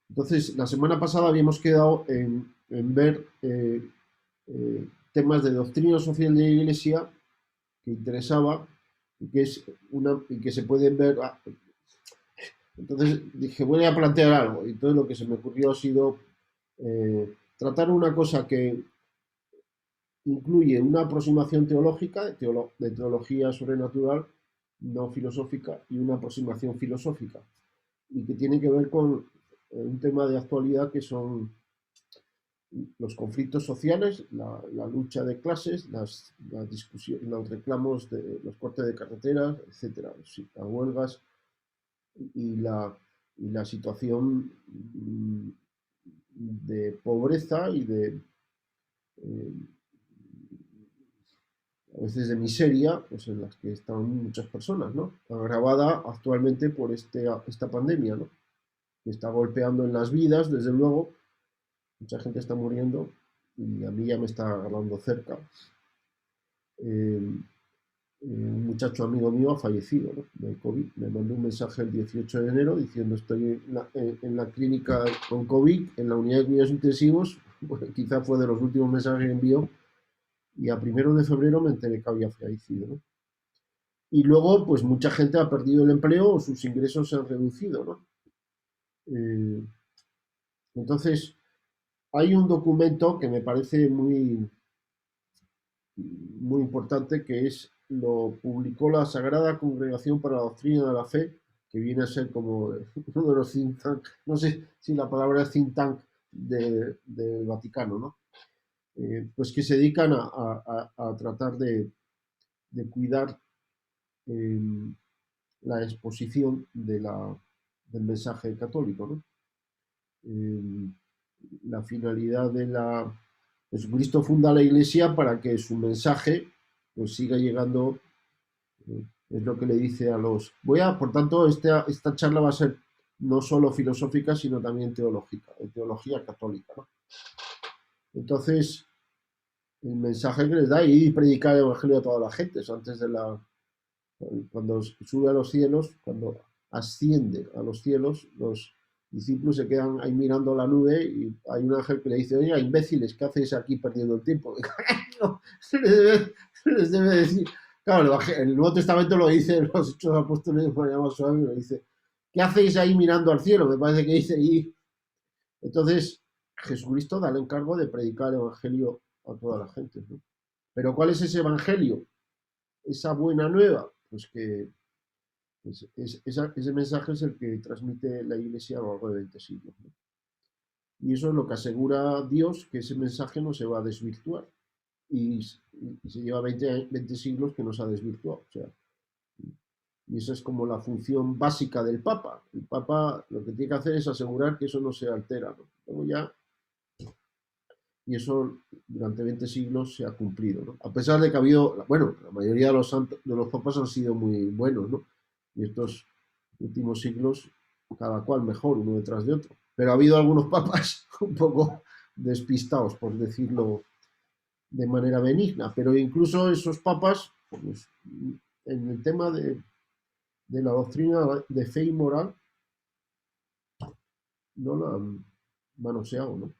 Entonces, la semana pasada habíamos quedado en ver temas de doctrina social de la Iglesia que interesaba y que se pueden ver. Entonces dije, voy a plantear algo. Y entonces lo que se me ocurrió ha sido tratar una cosa que incluye una aproximación teológica, de teología sobrenatural, no filosófica, y una aproximación filosófica, y que tiene que ver con un tema de actualidad que son los conflictos sociales, la lucha de clases, las discusiones, los reclamos de los cortes de carreteras, etcétera, las huelgas y la situación de pobreza y de eh, a veces de miseria, pues en las que están muchas personas, ¿no? Agravada actualmente por esta pandemia, ¿no? Que está golpeando en las vidas, desde luego, mucha gente está muriendo y a mí ya me está agarrando cerca. Un muchacho amigo mío ha fallecido, ¿no? De COVID. Me mandó un mensaje el 18 de enero diciendo estoy en la clínica con COVID, en la unidad de cuidados intensivos. Bueno, quizá fue de los últimos mensajes que envió y a 1 de febrero me enteré que había fallecido, ¿no? Y luego, pues mucha gente ha perdido el empleo o sus ingresos se han reducido, ¿no? Eh, entonces, hay un documento que me parece muy importante, que lo publicó la Sagrada Congregación para la Doctrina de la Fe, que viene a ser como uno de los think tank, no sé si la palabra es think tank del Vaticano, ¿no? Pues que se dedican a tratar de cuidar eh, la exposición del mensaje católico, ¿no? Eh, la finalidad Jesucristo funda la Iglesia para que su mensaje pues siga llegando, es lo que le dice a los... Por tanto, esta charla va a ser no solo filosófica, sino también teológica, de teología católica, ¿no? Entonces, el mensaje que les da y predicar el Evangelio a toda la gente, es antes cuando sube a los cielos, cuando asciende a los cielos, los discípulos se quedan ahí mirando la nube y hay un ángel que le dice, oiga, imbéciles, ¿qué hacéis aquí perdiendo el tiempo? No, se les debe decir, claro, el Nuevo Testamento lo dice, los Hechos Apóstoles de manera más suave, lo dice, ¿qué hacéis ahí mirando al cielo? Me parece que dice ahí. Entonces, Jesucristo da el encargo de predicar el Evangelio a toda la gente, ¿no? Pero ¿cuál es ese Evangelio? Esa buena nueva, pues que ese mensaje es el que transmite la Iglesia a lo largo de 20 siglos, ¿no? Y eso es lo que asegura Dios, que ese mensaje no se va a desvirtuar. Y, y se lleva 20 siglos que no se ha desvirtuado. O sea, y esa es como la función básica del Papa. El Papa lo que tiene que hacer es asegurar que eso no se altera, ¿no? Luego ya, y eso durante 20 siglos se ha cumplido, ¿no? A pesar de que ha habido, bueno, la mayoría de los papas han sido muy buenos, ¿no? Y estos últimos siglos, cada cual mejor, uno detrás de otro. Pero ha habido algunos papas un poco despistados, por decirlo de manera benigna. Pero incluso esos papas, pues, en el tema de la doctrina de fe y moral, no la han manoseado, ¿no?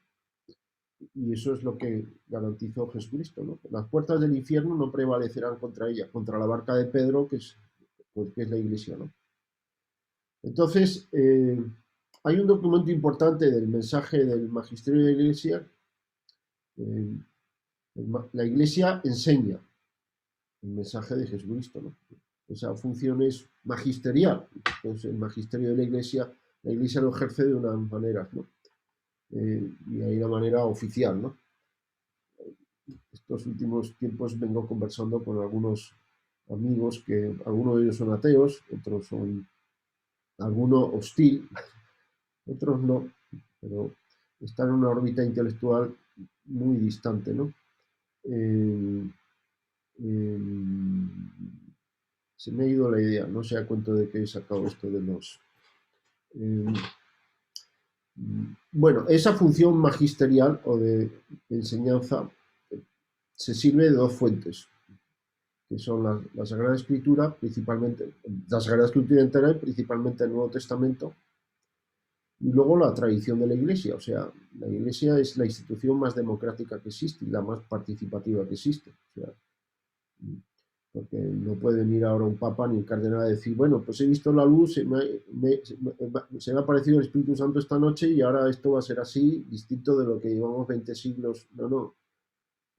Y eso es lo que garantizó Jesucristo, ¿no? Las puertas del infierno no prevalecerán contra ella, contra la barca de Pedro, que es la iglesia, ¿no? Entonces, hay un documento importante del mensaje del magisterio de la iglesia. eh, la iglesia enseña el mensaje de Jesucristo, ¿no? Esa función es magisterial. Entonces, el magisterio de la iglesia lo ejerce de unas maneras, ¿no? Y hay una manera oficial, ¿no? Estos últimos tiempos vengo conversando con algunos amigos que algunos de ellos son ateos, otros son alguno hostil, otros no, pero están en una órbita intelectual muy distante, ¿no? Eh, eh, se me ha ido la idea, no sé a cuento de que he sacado esto de los... Eh, bueno, esa función magisterial o de enseñanza se sirve de dos fuentes, que son la Sagrada Escritura, principalmente, la Sagrada Escritura entera y principalmente el Nuevo Testamento, Y luego la tradición de la Iglesia, o sea, la Iglesia es la institución más democrática que existe y la más participativa que existe. O sea, porque no puede venir ahora un papa ni un cardenal a decir, bueno, pues he visto la luz, se me ha aparecido el Espíritu Santo esta noche y ahora esto va a ser así, distinto de lo que llevamos 20 siglos. No, no,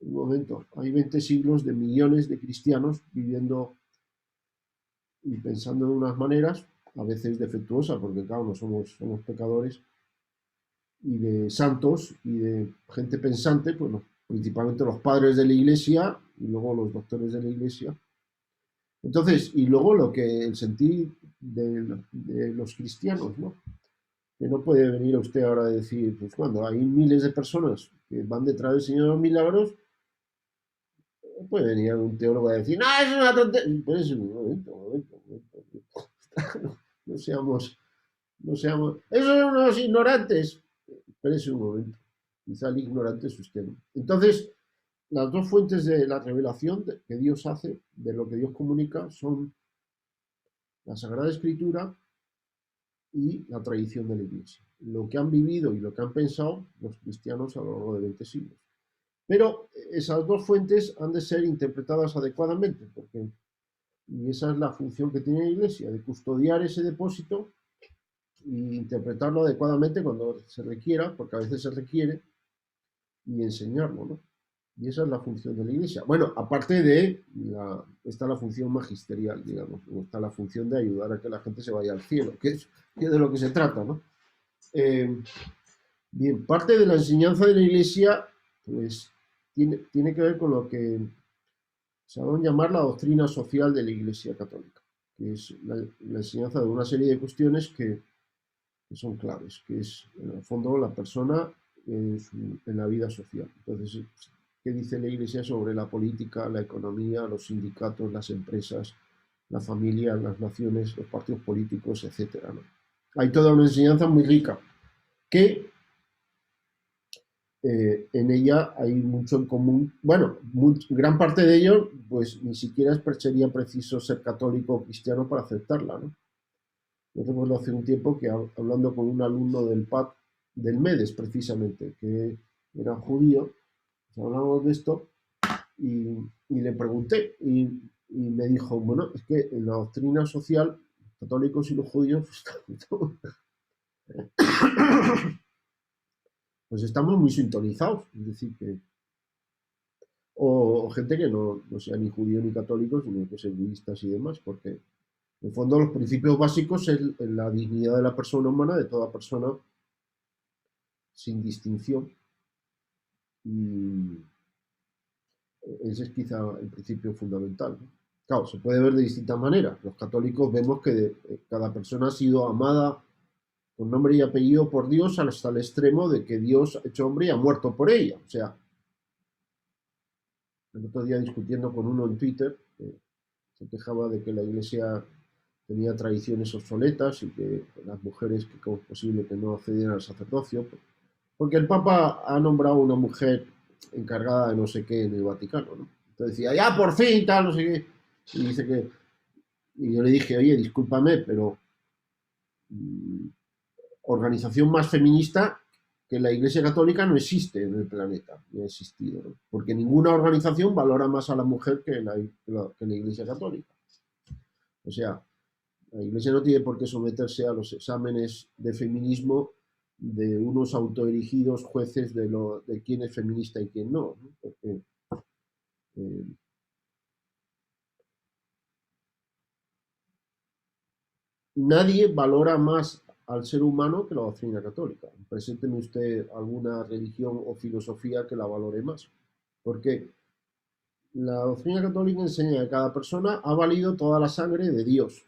un momento, hay 20 siglos de millones de cristianos viviendo y pensando de unas maneras, a veces defectuosas, porque claro, no somos pecadores, y de santos y de gente pensante, pues principalmente los padres de la iglesia y luego los doctores de la iglesia. Entonces, y luego lo que el sentir de los cristianos, ¿no? Que no puede venir a usted ahora a decir, pues cuando hay miles de personas que van detrás del Señor de los Milagros, no puede venir un teólogo a decir, no, es una tontería. Pues un momento. No seamos, no seamos, esos son unos ignorantes. Espérese un momento. Quizá el ignorante es usted, ¿no? Entonces, las dos fuentes de la revelación que Dios hace, de lo que Dios comunica, son la Sagrada Escritura y la tradición de la Iglesia. Lo que han vivido y lo que han pensado los cristianos a lo largo de 20 siglos. Pero esas dos fuentes han de ser interpretadas adecuadamente, porque y esa es la función que tiene la Iglesia, de custodiar ese depósito e interpretarlo adecuadamente cuando se requiera, porque a veces se requiere, y enseñarlo, ¿no? Y esa es la función de la Iglesia. Bueno, aparte de, está la función magisterial, digamos, o está la función de ayudar a que la gente se vaya al cielo, que es de lo que se trata, ¿no? Bien, parte de la enseñanza de la Iglesia, pues, tiene que ver con lo que se va a llamar la doctrina social de la Iglesia Católica, que es la enseñanza de una serie de cuestiones que son claves, que es, en el fondo, la persona en la vida social. Entonces, ¿qué dice la Iglesia sobre la política, la economía, los sindicatos, las empresas, la familia, las naciones, los partidos políticos, etcétera, ¿no? Hay toda una enseñanza muy rica que en ella hay mucho en común. Bueno, gran parte de ello, pues ni siquiera sería preciso ser católico o cristiano para aceptarla, ¿no? Yo recuerdo hace un tiempo que hablando con un alumno del PAC, del MEDES precisamente, que era judío, pues hablamos de esto y le pregunté y me dijo, bueno, es que en la doctrina social, los católicos y los judíos, pues estamos muy sintonizados, es decir, que o gente que no sea ni judío ni católico, sino que sean budistas y demás, porque en el fondo los principios básicos es la dignidad de la persona humana, de toda persona, sin distinción, y ese es quizá el principio fundamental, ¿no? Claro, se puede ver de distintas maneras. Los católicos vemos que cada persona ha sido amada con nombre y apellido por Dios hasta el extremo de que Dios ha hecho hombre y ha muerto por ella. O sea, el otro día discutiendo con uno en Twitter, se quejaba de que la iglesia tenía tradiciones obsoletas y que las mujeres, que cómo es posible que no accedieran al sacerdocio, porque el Papa ha nombrado una mujer encargada de no sé qué en el Vaticano, ¿no? Entonces decía, ya por fin, tal, no sé qué. Y dice que, y yo le dije, oye, discúlpame, pero mmm, organización más feminista que la Iglesia Católica no existe en el planeta, no ha existido, ¿no? Porque ninguna organización valora más a la mujer que la Iglesia Católica. O sea, la Iglesia no tiene por qué someterse a los exámenes de feminismo de unos autoerigidos jueces de quién es feminista y quién no, ¿no? Porque eh, nadie valora más al ser humano que la doctrina católica. Presénteme usted alguna religión o filosofía que la valore más. Porque la doctrina católica enseña que cada persona ha valido toda la sangre de Dios.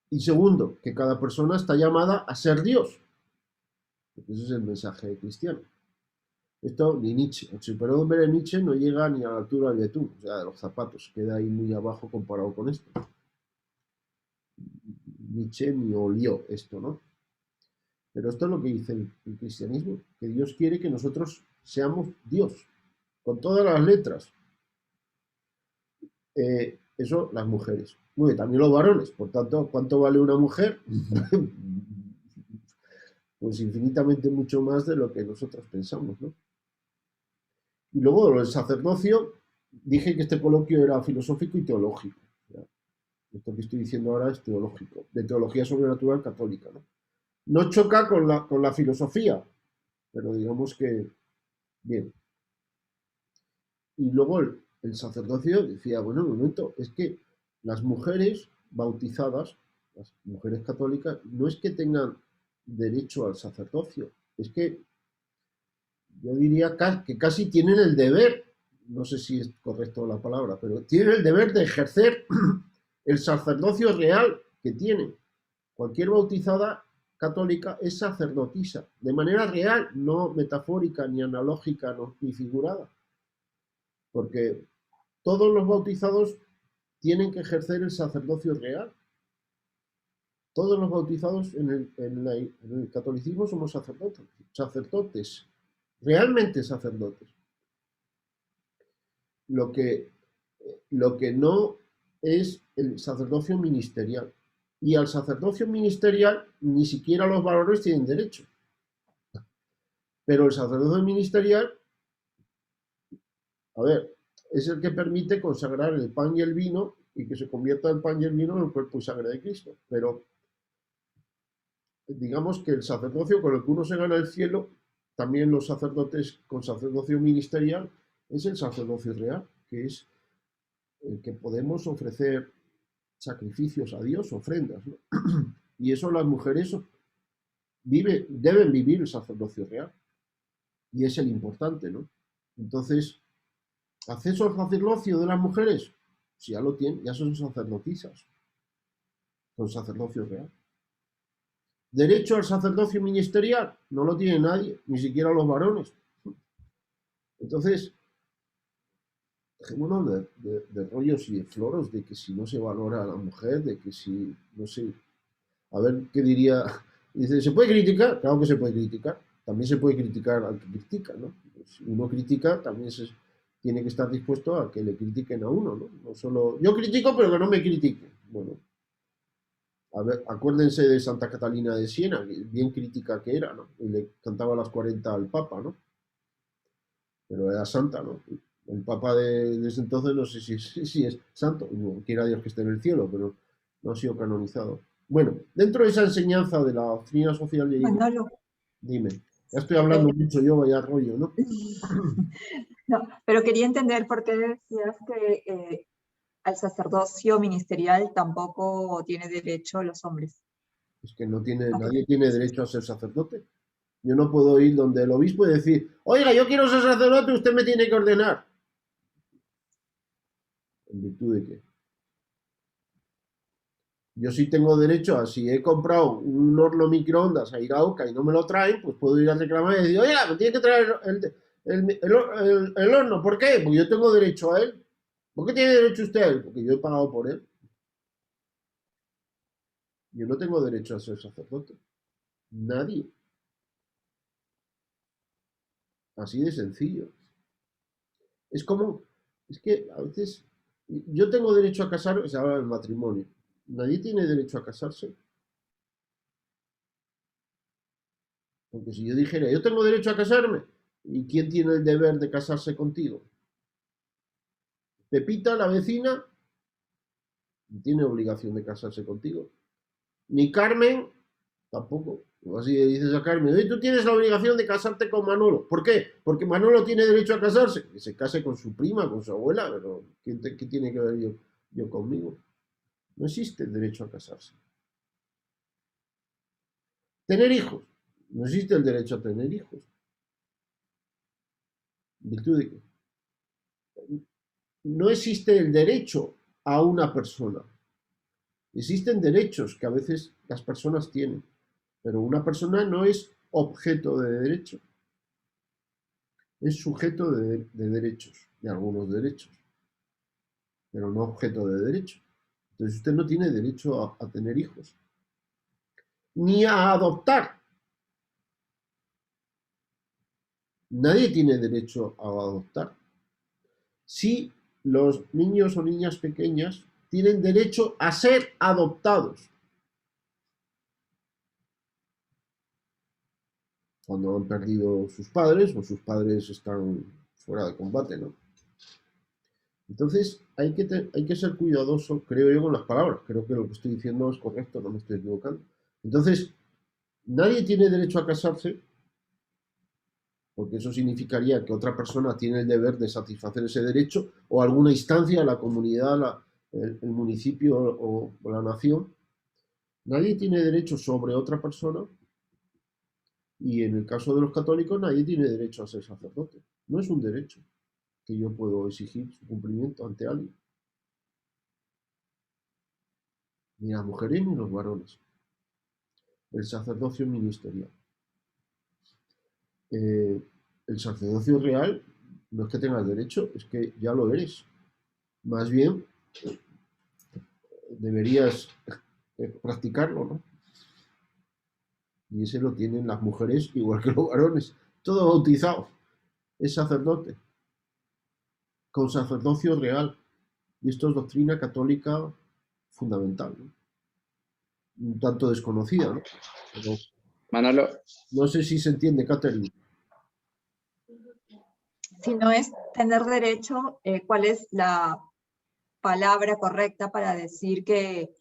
Y segundo, que cada persona está llamada a ser Dios. Ese es el mensaje cristiano. Esto ni Nietzsche, el superhombre de Nietzsche no llega ni a la altura del betún, o sea, de los zapatos, queda ahí muy abajo comparado con esto. Nietzsche ni olió esto, ¿no? Pero esto es lo que dice el cristianismo, que Dios quiere que nosotros seamos Dios, con todas las letras. Eso las mujeres. Muy bien, también los varones. Por tanto, ¿cuánto vale una mujer? Pues infinitamente mucho más de lo que nosotros pensamos, ¿no? Y luego el sacerdocio, dije que este coloquio era filosófico y teológico. Esto que estoy diciendo ahora es teológico, de teología sobrenatural católica. No choca con la filosofía, pero digamos que, bien. Y luego el sacerdocio decía, bueno, un momento, es que las mujeres bautizadas, las mujeres católicas, no es que tengan derecho al sacerdocio, es que yo diría que casi tienen el deber, no sé si es correcto la palabra, pero tienen el deber de ejercer el sacerdocio real que tienen. Cualquier bautizada católica es sacerdotisa, de manera real, no metafórica, ni analógica, ni figurada. Porque todos los bautizados tienen que ejercer el sacerdocio real. Todos los bautizados en el catolicismo somos sacerdotes, realmente sacerdotes. Lo que, lo que no es el sacerdocio ministerial. Y al sacerdocio ministerial ni siquiera los varones tienen derecho. Pero el sacerdocio ministerial, a ver, es el que permite consagrar el pan y el vino y que se convierta el pan y el vino en el cuerpo y sangre de Cristo. Pero digamos que el sacerdocio con el que uno se gana el cielo, también los sacerdotes con sacerdocio ministerial, es el sacerdocio real, que es el que podemos ofrecer sacrificios a Dios, ofrendas, ¿no? Y eso las mujeres deben vivir el sacerdocio real. Y es el importante, ¿no? Entonces, acceso al sacerdocio de las mujeres, si ya lo tienen, ya son sacerdotisas, con sacerdocio real. Derecho al sacerdocio ministerial, no lo tiene nadie, ni siquiera los varones. Entonces, dejémonos de rollos y de floros, de que si no se valora a la mujer, de que si, no sé, a ver qué diría. Dice, ¿se puede criticar? Claro que se puede criticar. También se puede criticar al que critica, ¿no? Si uno critica, también tiene que estar dispuesto a que le critiquen a uno, ¿no? No solo, yo critico, pero que no me critiquen. Bueno, a ver, acuérdense de Santa Catalina de Siena, bien crítica que era, ¿no? Y le cantaba las 40 al Papa, ¿no? Pero era santa, ¿no? El Papa desde entonces no sé si es santo, quiera Dios que esté en el cielo, pero no ha sido canonizado. Bueno, dentro de esa enseñanza de la doctrina social de Iglesia, Manolo, dime, ya estoy hablando mucho yo, vaya rollo, ¿no? no, pero quería entender por qué decías que al sacerdocio ministerial tampoco tiene derecho los hombres. Es que no tiene, ¿A qué te nadie tiene refieres? derecho a ser sacerdote. Yo no puedo ir donde el obispo y decir, oiga, yo quiero ser sacerdote, usted me tiene que ordenar. ¿En virtud de qué? Yo sí tengo derecho a, si he comprado un horno microondas a Iraoka y no me lo traen, pues puedo ir a reclamar y decir, oiga, me tiene que traer el horno. ¿Por qué? Porque yo tengo derecho a él. ¿Por qué tiene derecho usted a él? Porque yo he pagado por él. Yo no tengo derecho a ser sacerdote. Nadie. Así de sencillo. Es como, es que a veces, yo tengo derecho a casarme, se habla del matrimonio. Nadie tiene derecho a casarse. Porque si yo dijera, yo tengo derecho a casarme, ¿y quién tiene el deber de casarse contigo? Pepita, la vecina, no tiene obligación de casarse contigo. Ni Carmen, tampoco. O así le dices a Carmen, oye, tú tienes la obligación de casarte con Manolo. ¿Por qué? Porque Manolo tiene derecho a casarse. Que se case con su prima, con su abuela, pero ¿qué tiene que ver yo conmigo? No existe el derecho a casarse. Tener hijos. No existe el derecho a tener hijos. ¿Virtud de qué? No existe el derecho a una persona. Existen derechos que a veces las personas tienen, pero una persona no es objeto de derecho, es sujeto de derechos, de algunos derechos, pero no objeto de derecho. Entonces usted no tiene derecho a tener hijos, ni a adoptar. Nadie tiene derecho a adoptar. Sí, los niños o niñas pequeñas tienen derecho a ser adoptados. Cuando han perdido sus padres o sus padres están fuera de combate, ¿no? Entonces hay que ser cuidadoso, creo yo, con las palabras. Creo que lo que estoy diciendo es correcto, no me estoy equivocando. Entonces, nadie tiene derecho a casarse, porque eso significaría que otra persona tiene el deber de satisfacer ese derecho, o alguna instancia, la comunidad, el municipio o la nación. Nadie tiene derecho sobre otra persona, y en el caso de los católicos nadie tiene derecho a ser sacerdote. No es un derecho que yo puedo exigir su cumplimiento ante alguien, ni las mujeres ni los varones. El sacerdocio ministerial. El sacerdocio real no es que tengas derecho, es que ya lo eres. Más bien, deberías practicarlo, ¿no? Y ese lo tienen las mujeres igual que los varones. Todo bautizado es sacerdote, con sacerdocio real. Y esto es doctrina católica fundamental, ¿no? Un tanto desconocida, ¿no? Pero Manolo, no sé si se entiende, Catherine. Si no es tener derecho, ¿cuál es la palabra correcta para decir que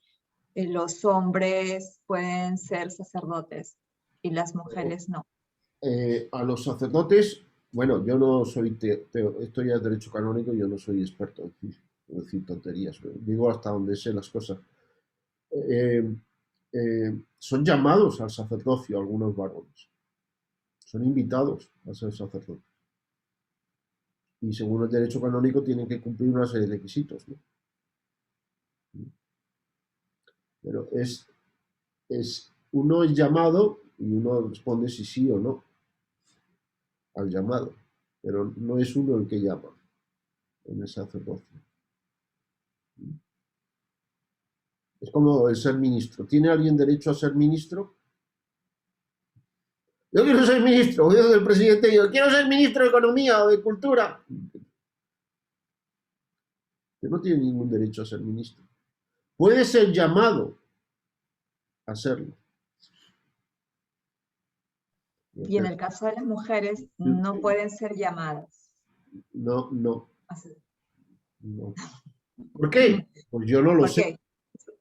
los hombres pueden ser sacerdotes y las mujeres no? A los sacerdotes, bueno, yo no soy, esto ya es derecho canónico, yo no soy experto en decir tonterías, digo hasta donde sé las cosas. Son llamados al sacerdocio algunos varones, son invitados a ser sacerdotes. Y según el derecho canónico tienen que cumplir una serie de requisitos, ¿no? Pero uno es llamado y uno responde si sí o no al llamado, pero no es uno el que llama en el sacerdocio. Es como el ser ministro. ¿Tiene alguien derecho a ser ministro? Yo quiero ser ministro, voy del presidente y yo quiero ser ministro de Economía o de Cultura. Que no tiene ningún derecho a ser ministro. Puede ser llamado a serlo. Y en el caso de las mujeres, no pueden ser llamadas. No, no, Así. no. ¿Por qué? Pues yo no lo ¿Por sé. qué?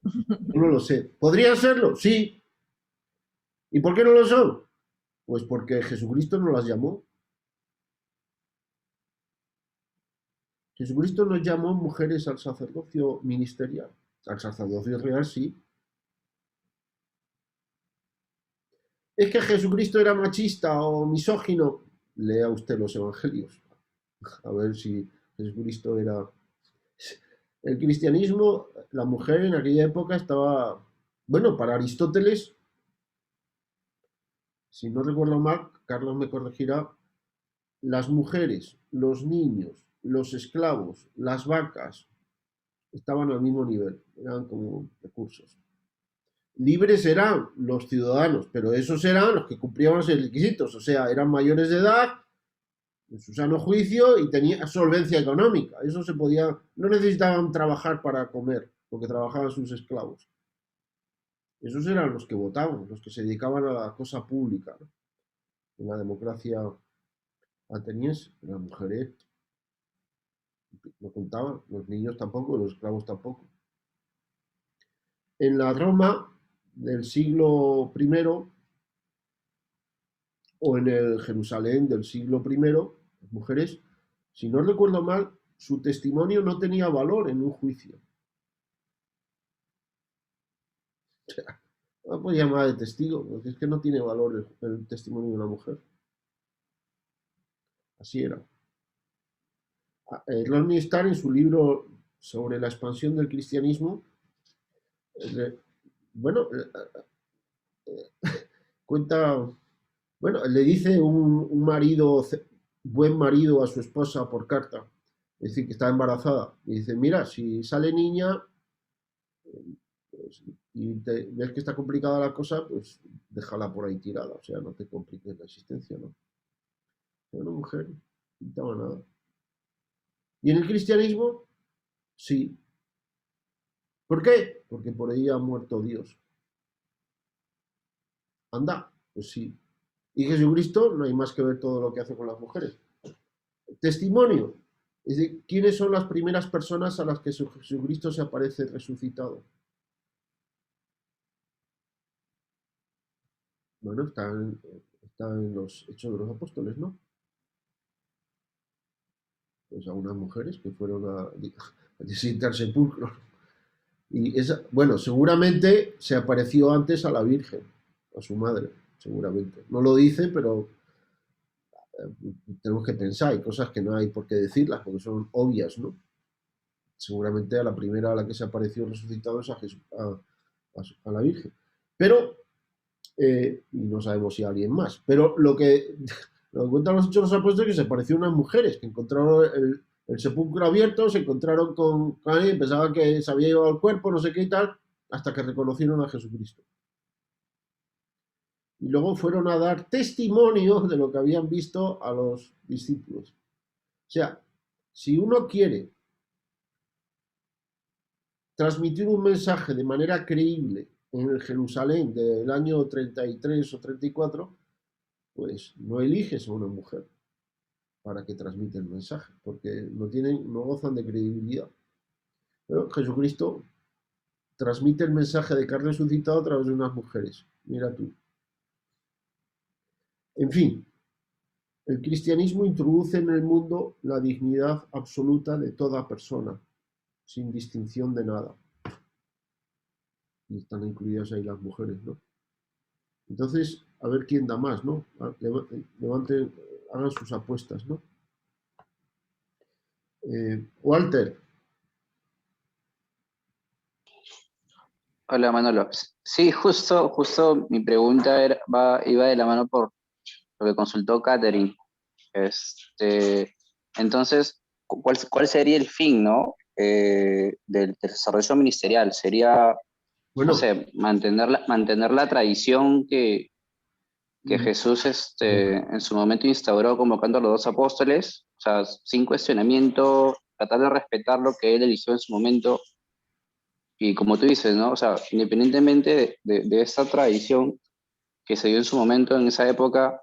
Yo no lo sé. ¿Podrían serlo? Sí. ¿Y por qué no lo son? Pues porque Jesucristo no las llamó. Jesucristo nos llamó mujeres al sacerdocio ministerial. Al sacerdocio real sí. ¿Es que Jesucristo era machista o misógino? Lea usted los evangelios. A ver si Jesucristo era... El cristianismo, la mujer en aquella época estaba... Bueno, para Aristóteles, si no recuerdo mal, Carlos me corregirá, las mujeres, los niños, los esclavos, las vacas, estaban al mismo nivel, eran como recursos. Libres eran los ciudadanos, pero esos eran los que cumplían los requisitos, o sea, eran mayores de edad, en su sano juicio y tenían solvencia económica. Eso se podía, no necesitaban trabajar para comer, porque trabajaban sus esclavos. Esos eran los que votaban, los que se dedicaban a la cosa pública, ¿no? En la democracia ateniense, las mujeres no contaban, los niños tampoco, los esclavos tampoco. En la Roma del siglo I o en el Jerusalén del siglo I, las mujeres, si no recuerdo mal, su testimonio no tenía valor en un juicio. O sea, no podía llamar de testigo, porque es que no tiene valor el testimonio de una mujer. Así era. Rodney Starr, en su libro sobre la expansión del cristianismo, bueno, cuenta, bueno, le dice un marido, buen marido a su esposa por carta, es decir, que está embarazada, y dice, mira, si sale niña pues, y ves que está complicada la cosa, pues déjala por ahí tirada, o sea, no te compliques la existencia, ¿no? Pero una mujer no pintaba nada. Y en el cristianismo, Sí. ¿Por qué? Porque por ahí ha muerto Dios. Anda, pues sí. Y Jesucristo, no hay más que ver todo lo que hace con las mujeres. Testimonio. Es decir, ¿quiénes son las primeras personas a las que Jesucristo se aparece resucitado? Bueno, están en los Hechos de los Apóstoles, ¿no? Pues a unas mujeres que fueron a visitar sepulcros. Y esa, bueno, seguramente se apareció antes a la Virgen, a su madre, seguramente. No lo dice, pero tenemos que pensar, hay cosas que no hay por qué decirlas, porque son obvias, ¿no? Seguramente a la primera a la que se apareció resucitado es a la Virgen. Pero, y no sabemos si a alguien más, pero lo que cuentan los Hechos de los Apóstoles es que se aparecieron unas mujeres que encontraron el sepulcro abierto, se encontraron con alguien, pensaban que se había llevado el cuerpo, no sé qué y tal, hasta que reconocieron a Jesucristo. Y luego fueron a dar testimonio de lo que habían visto a los discípulos. O sea, si uno quiere transmitir un mensaje de manera creíble en el Jerusalén del año 33 o 34, pues no eliges a una mujer para que transmita el mensaje, porque no gozan de credibilidad. Pero Jesucristo transmite el mensaje de que ha resucitado a través de unas mujeres. Mira tú. En fin, el cristianismo introduce en el mundo la dignidad absoluta de toda persona, sin distinción de nada. Y están incluidas ahí las mujeres, ¿no? Entonces, a ver quién da más, ¿no? Levanten, hagan sus apuestas, ¿no? Walter. Hola Manolo. Sí, justo mi pregunta iba de la mano por lo que consultó Catherine. Entonces, ¿cuál sería el fin, ¿no? Del desarrollo ministerial? ¿Sería, no Bueno, sé, mantener la tradición que Jesús en su momento instauró convocando a los 2 apóstoles? O sea, sin cuestionamiento, tratar de respetar lo que él eligió en su momento. Y como tú dices, ¿no? O sea, independientemente de esta tradición que se dio en su momento, en esa época,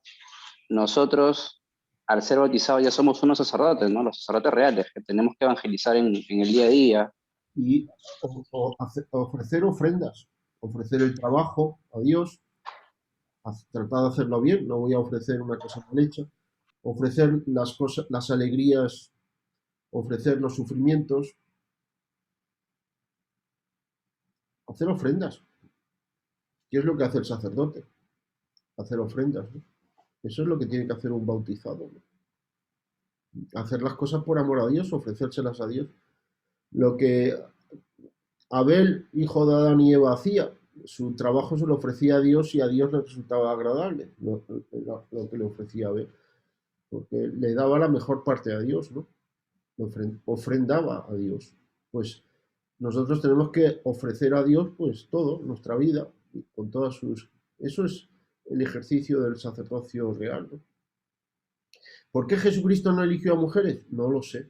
nosotros, al ser bautizados, ya somos unos sacerdotes, ¿no? Los sacerdotes reales, que tenemos que evangelizar en el día a día. y ofrecer ofrendas, ofrecer el trabajo a Dios, tratar de hacerlo bien, no voy a ofrecer una cosa mal hecha, ofrecer las cosas, las alegrías, ofrecer los sufrimientos, hacer ofrendas. ¿Qué es lo que hace el sacerdote? Hacer ofrendas, ¿no? Eso es lo que tiene que hacer un bautizado, ¿no? Hacer las cosas por amor a Dios, ofrecérselas a Dios. Lo que Abel, hijo de Adán y Eva, hacía, su trabajo se lo ofrecía a Dios y a Dios le resultaba agradable lo que le ofrecía a Abel, porque le daba la mejor parte a Dios, ¿no? Ofrendaba a Dios. Pues nosotros tenemos que ofrecer a Dios pues todo, nuestra vida, con todas sus... Eso es el ejercicio del sacerdocio real, ¿no? ¿Por qué Jesucristo no eligió a mujeres? No lo sé.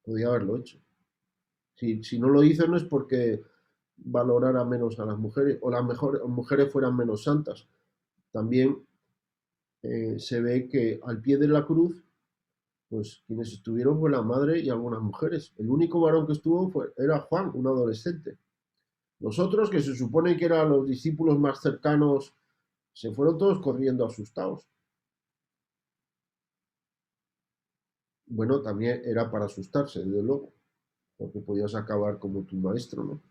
Podía haberlo hecho. Si no lo hizo no es porque valorara menos a las mujeres o las mujeres fueran menos santas. También se ve que al pie de la cruz, pues quienes estuvieron fue la madre y algunas mujeres. El único varón que estuvo era Juan, un adolescente. Los otros, que se supone que eran los discípulos más cercanos, se fueron todos corriendo asustados. Bueno, también era para asustarse, desde luego, porque podías acabar como tu maestro, ¿no?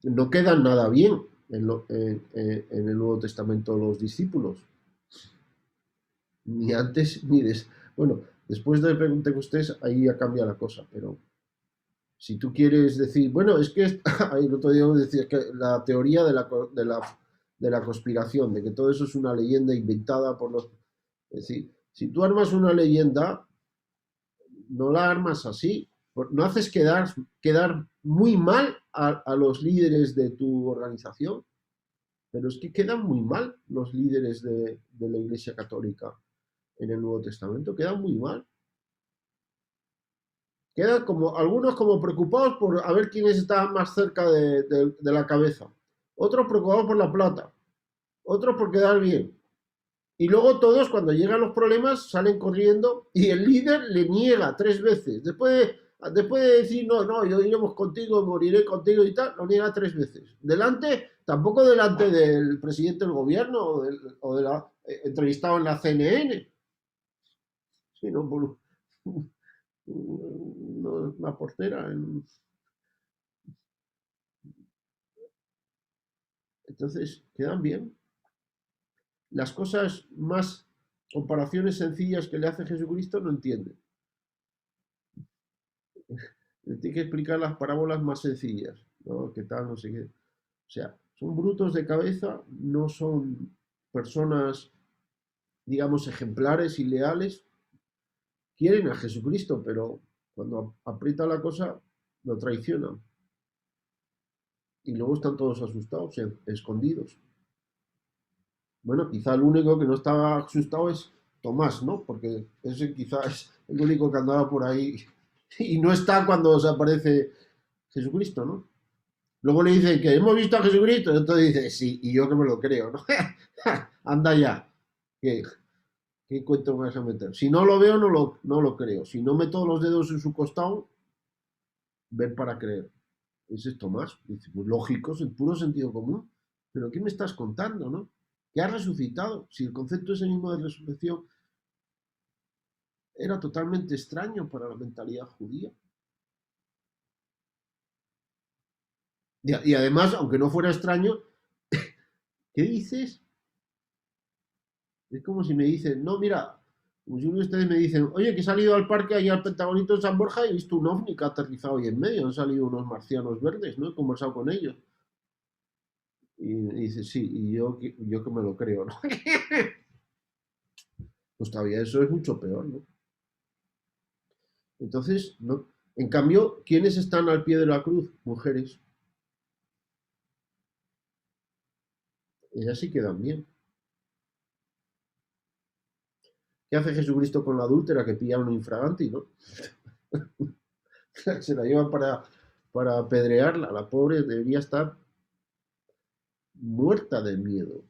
No quedan nada bien en el Nuevo Testamento los discípulos, ni antes ni después. Bueno, después de Pentecostés ahí ya cambia la cosa, pero si tú quieres decir, bueno, es que el otro día decía que la teoría de la conspiración, de que todo eso es una leyenda inventada por los... Es decir, si tú armas una leyenda, no la armas así, no haces quedar muy mal a los líderes de tu organización, pero es que quedan muy mal los líderes de la Iglesia Católica en el Nuevo Testamento, quedan muy mal. Quedan como, algunos como preocupados por a ver quiénes estaban más cerca de la cabeza. Otros preocupados por la plata. Otros por quedar bien. Y luego todos, cuando llegan los problemas, salen corriendo y el líder le niega 3 veces. Después de decir, no, yo iremos contigo, moriré contigo y tal, lo niega 3 veces. Tampoco delante del presidente del gobierno o de la entrevistado en la CNN, sino por una portera. Entonces, quedan bien. Las cosas más, comparaciones sencillas que le hace Jesucristo, no entiende. Le tiene que explicar las parábolas más sencillas, ¿no? ¿Qué tal? No sé qué. O sea, son brutos de cabeza, no son personas, digamos, ejemplares y leales. Quieren a Jesucristo, pero cuando aprieta la cosa, lo traicionan. Y luego están todos asustados, escondidos. Bueno, quizá el único que no estaba asustado es Tomás, ¿no? Porque ese quizá es el único que andaba por ahí y no está cuando se aparece Jesucristo, ¿no? Luego le dice que hemos visto a Jesucristo, y entonces dice, sí, y yo que me lo creo, ¿no? Anda ya, ¿qué cuento me vas a meter? Si no lo veo, no lo creo. Si no meto los dedos en su costado, ver para creer. Ese es Tomás. Dice, pues lógico, es el puro sentido común. Pero ¿qué me estás contando, no? Que ha resucitado. Si el concepto ese mismo de resurrección era totalmente extraño para la mentalidad judía. Y además, aunque no fuera extraño, ¿qué dices? Es como si me dicen, no, mira, como si uno de ustedes me dicen, oye, que he salido al parque allá al Pentagonito en San Borja y he visto un ovni que ha aterrizado ahí en medio, han salido unos marcianos verdes, ¿no? He conversado con ellos. Y dice, sí, y yo que me lo creo, ¿no? Pues todavía eso es mucho peor, ¿no? Entonces, no. En cambio, ¿quiénes están al pie de la cruz? Mujeres. Ellas sí quedan bien. ¿Qué hace Jesucristo con la adúltera que pilla a un infraganti, no? Se la lleva para apedrearla. La pobre debería estar muerta de miedo.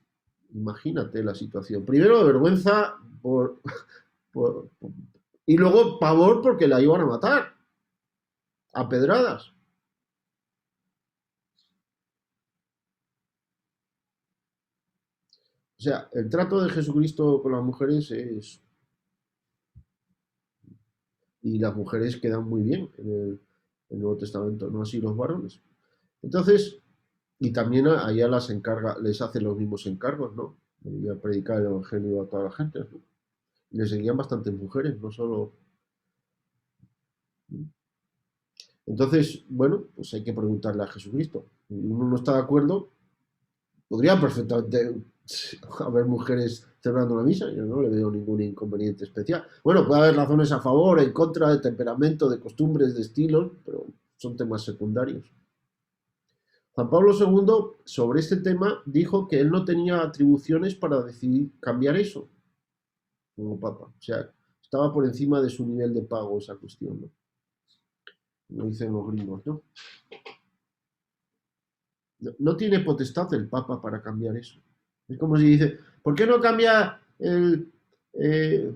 Imagínate la situación. Primero vergüenza por- y luego pavor porque la iban a matar a pedradas. O sea, el trato de Jesucristo con las mujeres es... Y las mujeres quedan muy bien en el Nuevo Testamento, no así los varones. Entonces, y también a ella les hace los mismos encargos, ¿no? Y a predicar el Evangelio a toda la gente, ¿no? Y le seguían bastantes mujeres, no solo... Entonces, bueno, pues hay que preguntarle a Jesucristo. Si uno no está de acuerdo, podría perfectamente haber mujeres celebrando la misa, yo no le veo ningún inconveniente especial. Bueno, puede haber razones a favor, en contra, de temperamento, de costumbres, de estilos, pero son temas secundarios. Juan Pablo II, sobre este tema, dijo que él no tenía atribuciones para decidir cambiar eso como papa. O sea, estaba por encima de su nivel de pago esa cuestión, ¿no? Como dicen los gringos, ¿no? No tiene potestad el papa para cambiar eso. Es como si dice, ¿por qué no cambia que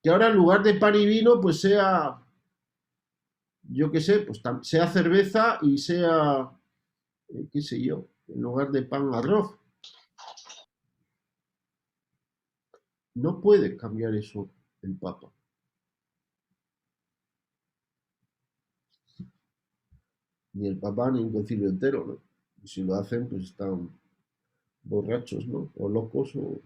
ahora en lugar de pan y vino, pues sea, yo qué sé, pues sea cerveza y sea, qué sé yo, en lugar de pan, arroz? No puede cambiar eso el papa. Ni el papa ni un concilio entero, ¿no? Y si lo hacen, pues están borrachos, ¿no? O locos, o...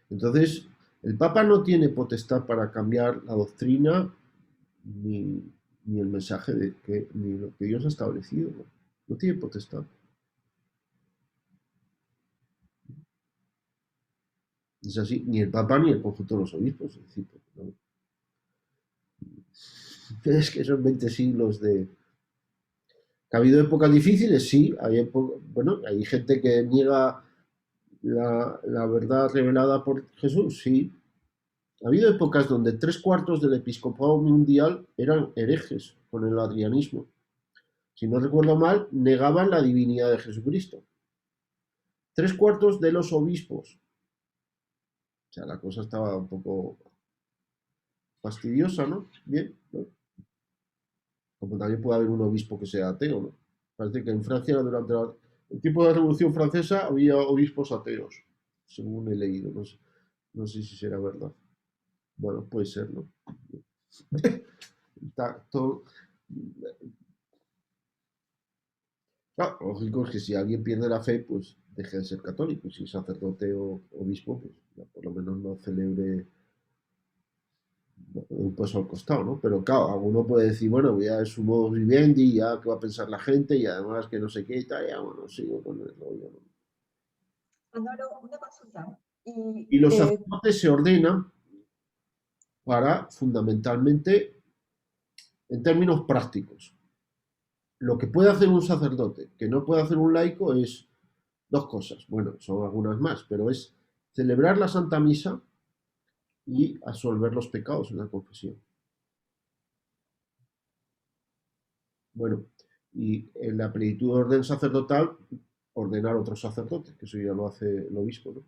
Entonces, el papa no tiene potestad para cambiar la doctrina ni el mensaje ni lo que Dios ha establecido, ¿no? No tiene potestad. Es así, ni el papa ni el conjunto de los obispos, es decir, ¿no? Es que son 20 siglos de... ¿Ha habido épocas difíciles? Sí, bueno, hay gente que niega la verdad revelada por Jesús, sí. Ha habido épocas donde 3/4 del episcopado mundial eran herejes con el arrianismo. Si no recuerdo mal, negaban la divinidad de Jesucristo. 3/4 de los obispos. O sea, la cosa estaba un poco fastidiosa, ¿no? Bien, ¿no? Como también puede haber un obispo que sea ateo, ¿no? Parece que en Francia, durante el tiempo de la Revolución Francesa, había obispos ateos, según he leído. No sé si será verdad. Bueno, puede ser, ¿no? Está todo... Claro, lógico es que si alguien pierde la fe, pues deje de ser católico. Si es sacerdote o obispo, pues ya por lo menos no celebre un paso al costado, ¿no? Pero claro, alguno puede decir, bueno, ya es su modo vivendi, ya qué va a pensar la gente, y además que no sé qué y tal, ya bueno, sigo con el rollo, ¿no? Manolo, una consulta. Y Y los sacerdotes se ordenan para, fundamentalmente, en términos prácticos. Lo que puede hacer un sacerdote, que no puede hacer un laico, es dos cosas. Bueno, son algunas más, pero es celebrar la Santa Misa y absolver los pecados en la confesión. Bueno, y en la plenitud de orden sacerdotal, ordenar otro sacerdote, que eso ya lo hace el obispo, ¿no?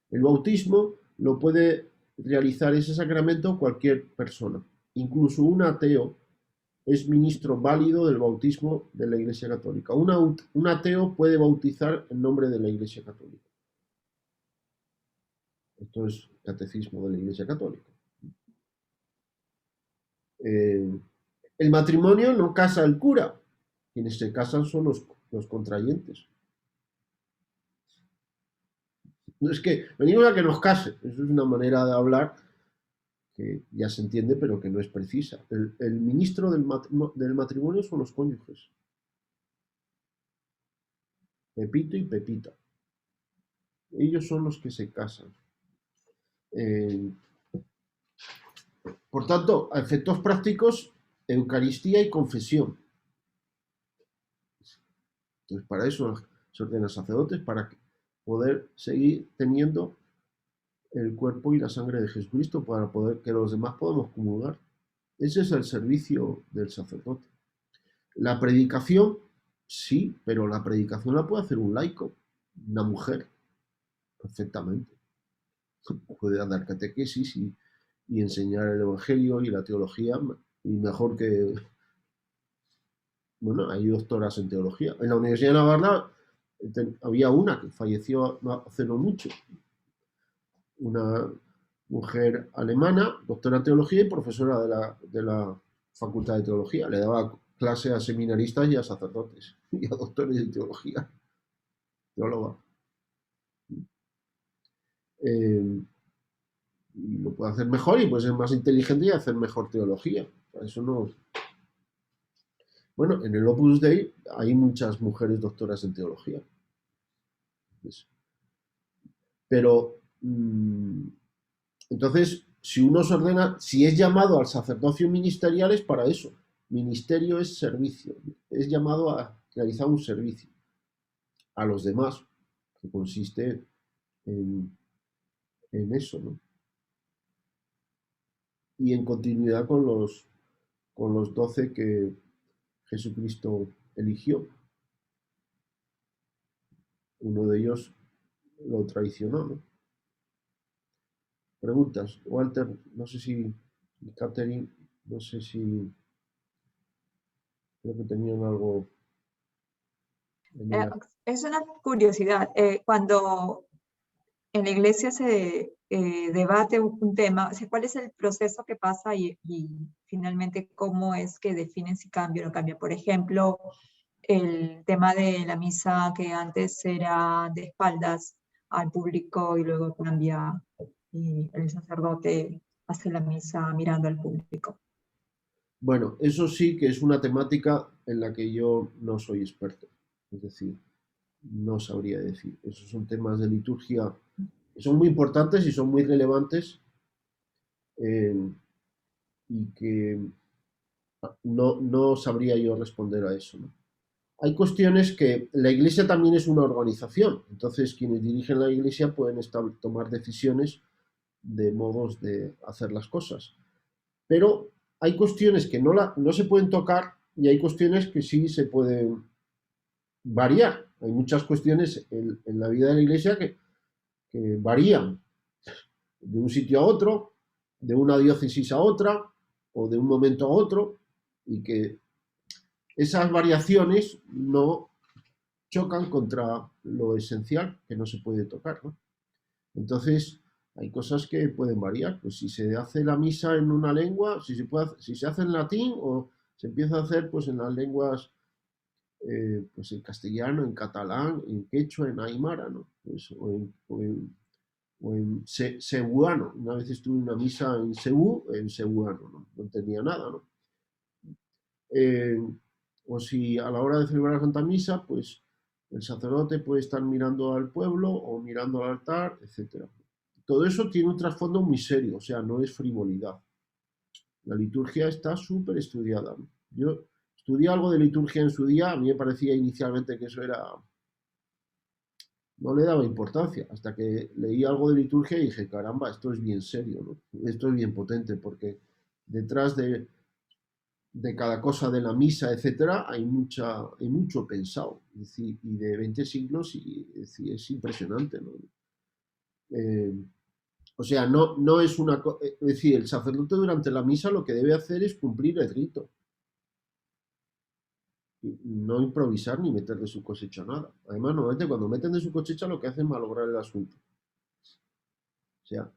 El bautismo lo puede realizar ese sacramento cualquier persona, incluso un ateo es ministro válido del bautismo de la Iglesia Católica. Un ateo puede bautizar en nombre de la Iglesia Católica. Esto es catecismo de la Iglesia Católica. El matrimonio no casa al cura. Quienes se casan son los contrayentes. No es que venimos a que nos case. Eso es una manera de hablar que ya se entiende, pero que no es precisa. El ministro del matrimonio son los cónyuges. Pepito y Pepita. Ellos son los que se casan. Eh, por tanto, a efectos prácticos, Eucaristía y confesión. Entonces, para eso se ordenan sacerdotes, para poder seguir teniendo el cuerpo y la sangre de Jesucristo, para poder que los demás podamos comulgar. Ese es el servicio del sacerdote. La predicación, sí, pero la predicación la puede hacer un laico, una mujer, perfectamente. Puede dar catequesis y enseñar el Evangelio y la teología, y mejor que... Bueno, hay doctoras en teología. En la Universidad de Navarra había una que falleció hace no mucho, una mujer alemana, doctora en teología y profesora de la Facultad de Teología. Le daba clase a seminaristas y a sacerdotes y a doctores de teología, teóloga. Y lo puede hacer mejor y puede ser más inteligente y hacer mejor teología. Eso no. Bueno, en el Opus Dei hay muchas mujeres doctoras en teología. Pero, entonces, si uno se ordena, si es llamado al sacerdocio ministerial es para eso. Ministerio es servicio. Es llamado a realizar un servicio a los demás, que consiste en eso, ¿no? Y en continuidad con los 12 que Jesucristo eligió. Uno de ellos lo traicionó, ¿no? Preguntas. Walter, no sé si... Catherine, no sé si... Creo que tenían algo... Es una curiosidad. Cuando en la iglesia se debate un tema, o sea, ¿cuál es el proceso que pasa y finalmente cómo es que definen si cambia o no cambia? Por ejemplo, el tema de la misa que antes era de espaldas al público y luego cambia y el sacerdote hace la misa mirando al público. Bueno, eso sí que es una temática en la que yo no soy experto. Es decir, no sabría decir. Esos son temas de liturgia que son muy importantes y son muy relevantes y que no sabría yo responder a eso, ¿no? hay cuestiones que la Iglesia también es una organización, entonces quienes dirigen la Iglesia pueden tomar decisiones de modos de hacer las cosas. Pero hay cuestiones que no se pueden tocar y hay cuestiones que sí se pueden variar. Hay muchas cuestiones en la vida de la Iglesia que varían de un sitio a otro, de una diócesis a otra o de un momento a otro, y que esas variaciones no chocan contra lo esencial que no se puede tocar, ¿no? Entonces, hay cosas que pueden variar. Pues si se hace la misa en una lengua, si se hace en latín o se empieza a hacer pues en las lenguas, pues en castellano, en catalán, en quechua, en aymara, ¿no? Pues, o en cebuano. Una vez estuve en una misa en cebuano, ¿no? No entendía nada, ¿no? O si a la hora de celebrar la Santa Misa, pues el sacerdote puede estar mirando al pueblo o mirando al altar, etc. Todo eso tiene un trasfondo muy serio, o sea, no es frivolidad. La liturgia está súper estudiada, ¿no? Yo estudié algo de liturgia en su día, a mí me parecía inicialmente que eso era... No le daba importancia, hasta que leí algo de liturgia y dije, caramba, esto es bien serio, ¿no? Esto es bien potente, porque detrás de cada cosa de la misa, etcétera, hay mucho pensado, es decir, y de 20 siglos, y es impresionante, ¿no? O sea, no es una... Es decir, el sacerdote durante la misa lo que debe hacer es cumplir el rito. Y no improvisar ni meter de su cosecha nada. Además, normalmente cuando meten de su cosecha lo que hacen es malograr el asunto. O sea,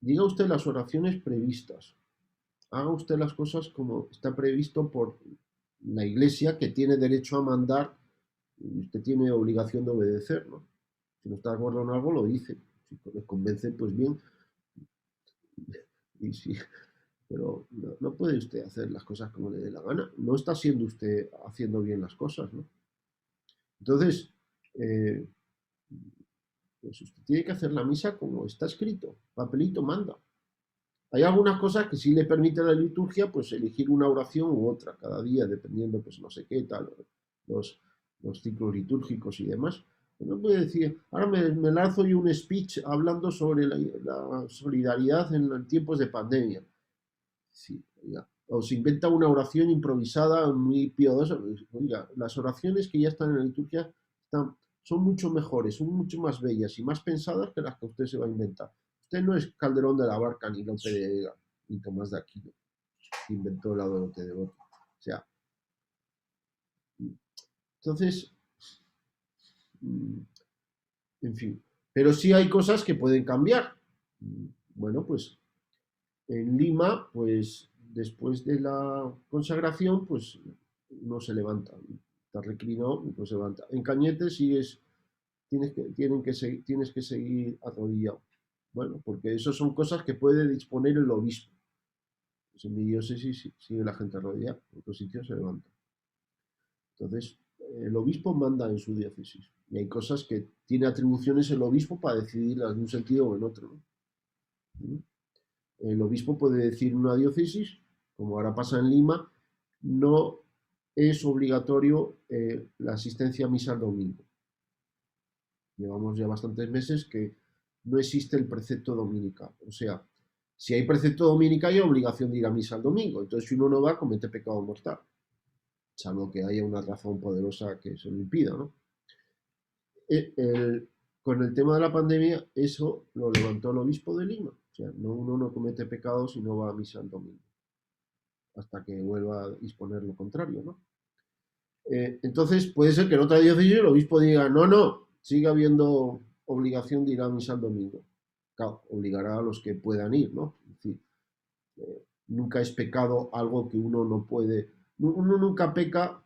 diga usted las oraciones previstas. Haga usted las cosas como está previsto por la Iglesia, que tiene derecho a mandar y usted tiene obligación de obedecer, ¿no? Si no está de acuerdo en algo, lo dice. Si les convence, pues bien. Y si, pero no puede usted hacer las cosas como le dé la gana. No está siendo usted haciendo bien las cosas, ¿no? Entonces, pues usted tiene que hacer la misa como está escrito. Papelito manda. Hay algunas cosas que sí le permite a la liturgia, pues elegir una oración u otra cada día, dependiendo, pues no sé qué tal, los ciclos litúrgicos y demás. No puede decir, ahora me lanzo yo un speech hablando sobre la solidaridad en tiempos de pandemia. Sí, oiga. O se inventa una oración improvisada muy piadosa. Oiga, las oraciones que ya están en la liturgia son mucho mejores, son mucho más bellas y más pensadas que las que usted se va a inventar. Usted no es Calderón de la Barca, ni Lope de Vega, ni Tomás de Aquino, que inventó el adote de voto. O sea, entonces, en fin. Pero sí hay cosas que pueden cambiar. Bueno, pues en Lima, pues después de la consagración, pues no se levanta. Está reclinado y no se levanta. En Cañete tienes que seguir arrodillado. Bueno, porque eso son cosas que puede disponer el obispo. Pues en mi diócesis sigue la gente arrodillada, en otros sitios se levanta. Entonces, el obispo manda en su diócesis. Y hay cosas que tiene atribuciones el obispo para decidirlas en un sentido o en otro, ¿no? El obispo puede decir en una diócesis, como ahora pasa en Lima, no es obligatorio la asistencia a misa el domingo. Llevamos ya bastantes meses que no existe el precepto dominical. O sea, si hay precepto dominical hay obligación de ir a misa el domingo. Entonces, si uno no va, comete pecado mortal. Salvo que haya una razón poderosa que se lo impida, ¿no? Con el tema de la pandemia, eso lo levantó el obispo de Lima. O sea, uno no comete pecado si no va a misa el domingo. Hasta que vuelva a disponer lo contrario, ¿no? Entonces, puede ser que en otra diócesis el obispo diga, no, sigue habiendo obligación de ir a misa el domingo. Claro, obligará a los que puedan ir, ¿no? Es decir, nunca es pecado algo que uno no puede. Uno nunca peca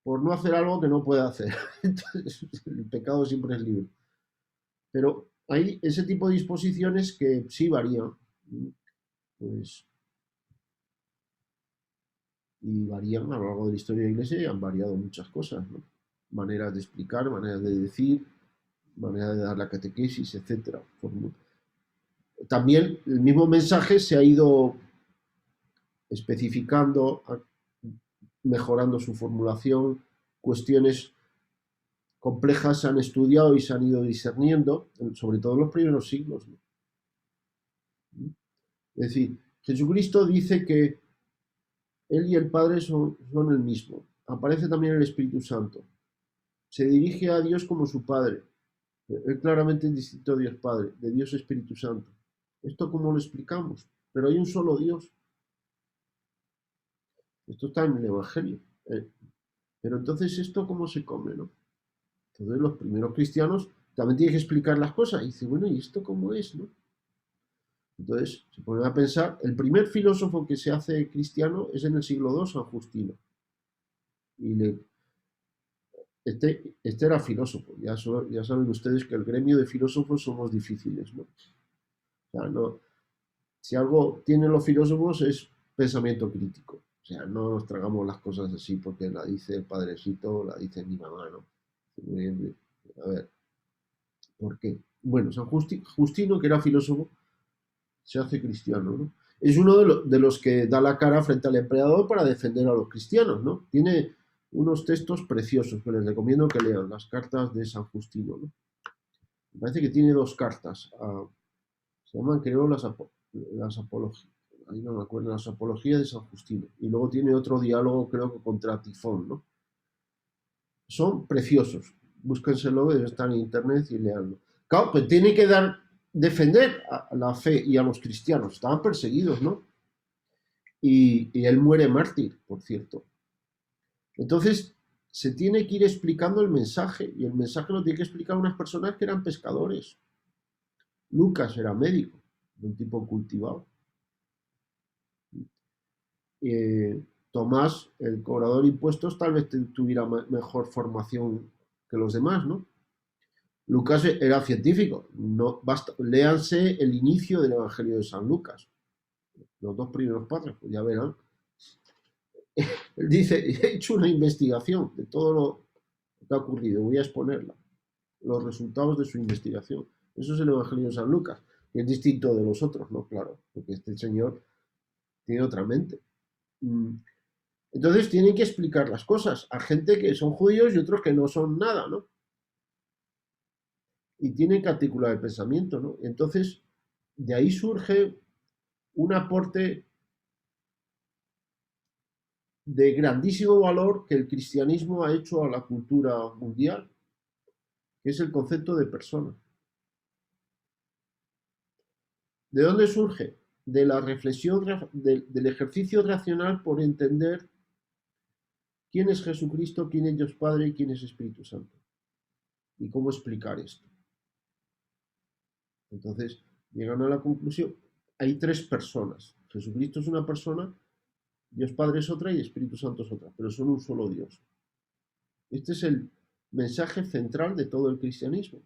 por no hacer algo que no puede hacer. Entonces, el pecado siempre es libre. Pero hay ese tipo de disposiciones que sí varían. Pues, y varían a lo largo de la historia de la Iglesia y han variado muchas cosas, ¿no? Maneras de explicar, maneras de decir, maneras de dar la catequesis, etc. También el mismo mensaje se ha ido especificando, mejorando su formulación cuestiones complejas se han estudiado y se han ido discerniendo, sobre todo en los primeros siglos, ¿no? Es decir, Jesucristo dice que Él y el Padre son el mismo. Aparece también el Espíritu Santo. Se dirige a Dios como su Padre. Él claramente es distinto de Dios Padre, de Dios Espíritu Santo. ¿Esto cómo lo explicamos? Pero hay un solo Dios. Esto está en el Evangelio. Pero entonces, ¿esto cómo se come, no? Entonces, los primeros cristianos también tienen que explicar las cosas. Y dicen, bueno, ¿y esto cómo es, no? Entonces, se ponen a pensar, el primer filósofo que se hace cristiano es en el siglo II, San Justino. Y este era filósofo. Ya saben ustedes que el gremio de filósofos somos difíciles, ¿no? O sea, no, si algo tienen los filósofos es pensamiento crítico. O sea, no nos tragamos las cosas así porque la dice el padrecito, la dice mi mamá, ¿no? A ver, ¿por qué? Bueno, San Justino, que era filósofo, se hace cristiano, ¿no? Es uno de los que da la cara frente al emperador para defender a los cristianos, ¿no? Tiene unos textos preciosos que les recomiendo que lean, las cartas de San Justino, ¿no? Me parece que tiene 2 cartas. Se llaman, creo, las apologías. Ahí no me acuerdo, las apologías de San Justino. Y luego tiene otro diálogo, creo que contra Tifón, ¿no? Son preciosos. Búsquenselo, debe estar en internet y leanlo. Claro, pues tiene que defender a la fe y a los cristianos. Estaban perseguidos, ¿no? Y él muere mártir, por cierto. Entonces, se tiene que ir explicando el mensaje, y el mensaje lo tiene que explicar unas personas que eran pescadores. Lucas era médico, de un tipo cultivado. Tomás, el cobrador de impuestos, tal vez tuviera mejor formación que los demás, ¿no? Lucas era científico. No, léanse el inicio del Evangelio de San Lucas, los 2 primeros párrafos, ya verán. Él dice, he hecho una investigación de todo lo que ha ocurrido, voy a exponerla, los resultados de su investigación. Eso es el Evangelio de San Lucas, que es distinto de los otros, ¿no? Claro, porque este señor tiene otra mente. Entonces tienen que explicar las cosas a gente que son judíos y otros que no son nada, ¿no? Y tienen que articular el pensamiento, ¿no? Entonces, de ahí surge un aporte de grandísimo valor que el cristianismo ha hecho a la cultura mundial, que es el concepto de persona. ¿De dónde surge? De la reflexión, del ejercicio racional por entender quién es Jesucristo, quién es Dios Padre y quién es Espíritu Santo. Y cómo explicar esto. Entonces, llegan a la conclusión, hay 3 personas. Jesucristo es una persona, Dios Padre es otra y Espíritu Santo es otra, pero son un solo Dios. Este es el mensaje central de todo el cristianismo,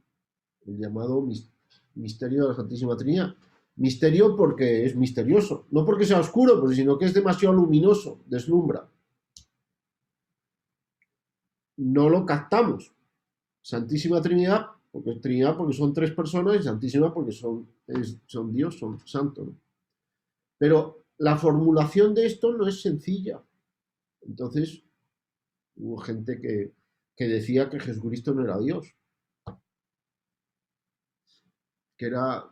el llamado misterio de la Santísima Trinidad. Misterio porque es misterioso, no porque sea oscuro, sino que es demasiado luminoso, deslumbra. No lo captamos. Santísima Trinidad, porque Trinidad porque son 3 personas, y Santísima porque son Dios, son santos, ¿no? Pero la formulación de esto no es sencilla. Entonces, hubo gente que decía que Jesucristo no era Dios, que era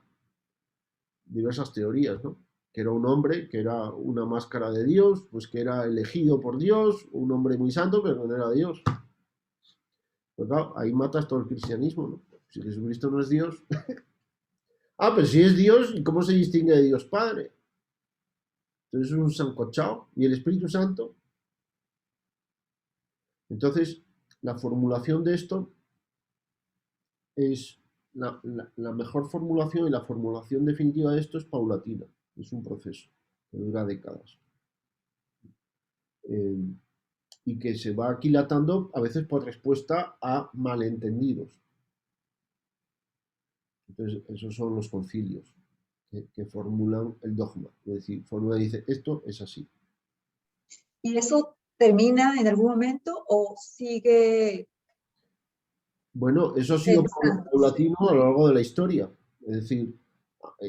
diversas teorías, ¿no? Que era un hombre, que era una máscara de Dios, pues que era elegido por Dios, un hombre muy santo, pero no era Dios. Pues claro, ahí matas todo el cristianismo, ¿no? Si Jesucristo no es Dios. Pero si es Dios, ¿y cómo se distingue de Dios Padre? Entonces es un sancochao. ¿Y el Espíritu Santo? Entonces, la formulación de esto es la mejor formulación, y la formulación definitiva de esto es paulatina. Es un proceso que dura décadas. Y que se va aquilatando a veces por respuesta a malentendidos. Entonces, esos son los concilios que formulan el dogma. Es decir, formula y dice, esto es así. ¿Y eso termina en algún momento o sigue? Bueno, eso ha sido paulatino a lo largo de la historia. Es decir,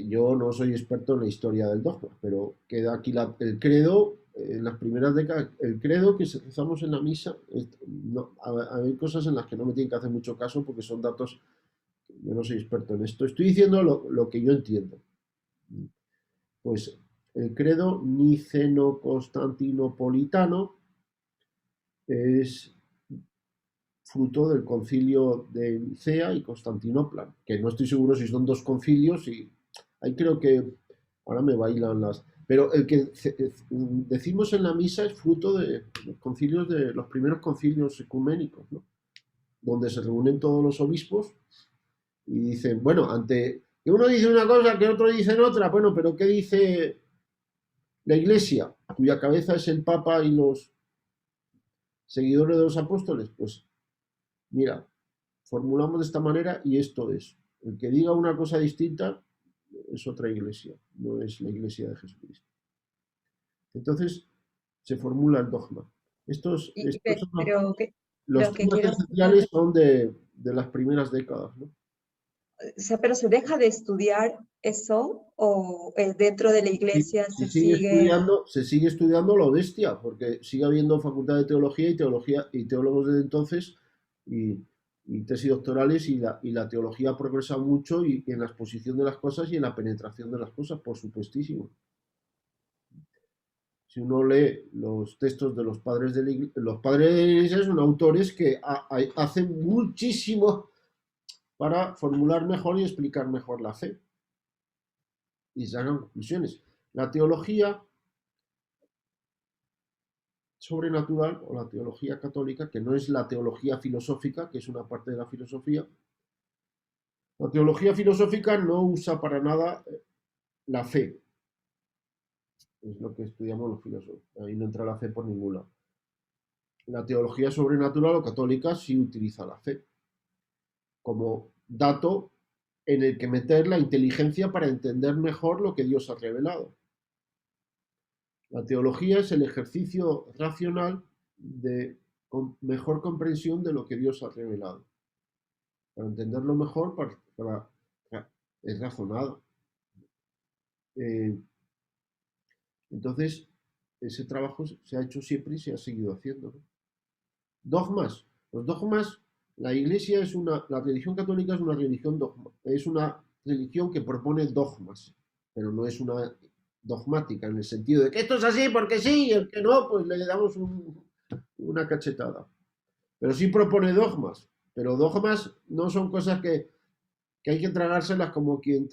yo no soy experto en la historia del dogma, pero queda aquí el credo en las primeras décadas, el credo que rezamos en la misa, hay cosas en las que no me tienen que hacer mucho caso porque son datos, yo no soy experto en esto, estoy diciendo lo que yo entiendo. Pues el credo niceno-constantinopolitano es fruto del concilio de Nicea y Constantinopla, que no estoy seguro si son dos concilios y ahí creo que ahora me bailan las... Pero el que decimos en la misa es fruto de los concilios, de los primeros concilios ecuménicos, ¿no? Donde se reúnen todos los obispos y dicen, bueno, ante que uno dice una cosa, que otro dice otra, bueno, pero ¿qué dice la Iglesia, cuya cabeza es el Papa y los seguidores de los apóstoles? Pues mira, formulamos de esta manera y esto es. El que diga una cosa distinta es otra iglesia, no es la iglesia de Jesucristo. Entonces se formula el dogma. Estos son Pero los lo que temas quiero esenciales son de las primeras décadas, ¿no? O sea, pero ¿se deja de estudiar eso o dentro de la iglesia Se se sigue sigue? estudiando lo bestia, porque sigue habiendo facultad de teología y teólogos desde entonces y, tesis doctorales y la teología ha progresado mucho y en la exposición de las cosas y en la penetración de las cosas, por supuestísimo. Si uno lee los textos de los padres de la iglesia, son autores que hacen muchísimo para formular mejor y explicar mejor la fe y sacan conclusiones. La teología sobrenatural o la teología católica, que no es la teología filosófica, que es una parte de la filosofía, la teología filosófica no usa para nada la fe. Es lo que estudiamos los filósofos. Ahí no entra la fe por ningún lado. La teología sobrenatural o católica sí utiliza la fe como dato en el que meter la inteligencia para entender mejor lo que Dios ha revelado. La teología es el ejercicio racional de mejor comprensión de lo que Dios ha revelado. Para entenderlo mejor, es razonado. Entonces, ese trabajo se ha hecho siempre y se ha seguido haciendo, ¿no? Dogmas. Los dogmas, la religión católica es una religión dogma, es una religión que propone dogmas, pero no es una dogmática en el sentido de que esto es así porque sí, y el que no, pues le damos una cachetada. Pero sí propone dogmas, pero dogmas no son cosas que hay que tragárselas como quien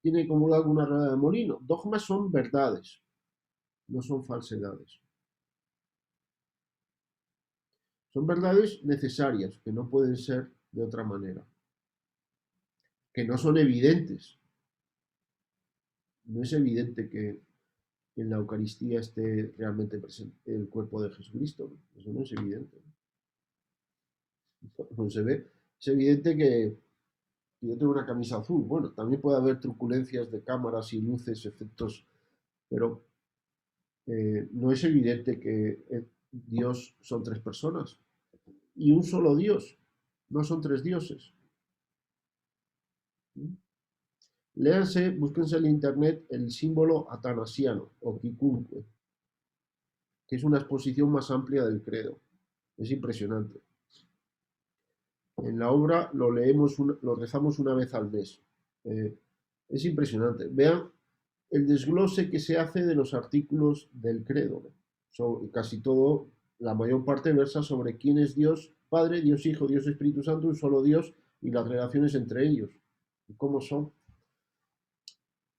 tiene como alguna rueda de molino. Dogmas son verdades, no son falsedades. Son verdades necesarias, que no pueden ser de otra manera, que no son evidentes. No es evidente que en la Eucaristía esté realmente presente el cuerpo de Jesucristo, ¿no? Eso no es evidente. No se ve. Es evidente que yo tengo una camisa azul. Bueno, también puede haber truculencias de cámaras y luces, efectos, pero no es evidente que Dios son tres personas y un solo Dios, no son tres dioses. Léanse, búsquense en internet el símbolo atanasiano o quicunque, que es una exposición más amplia del credo. Es impresionante. En la obra lo leemos, lo rezamos una vez al mes. Es impresionante. Vean el desglose que se hace de los artículos del credo, ¿no? Casi todo, la mayor parte versa sobre quién es Dios Padre, Dios Hijo, Dios Espíritu Santo, un solo Dios y las relaciones entre ellos. ¿Y cómo son?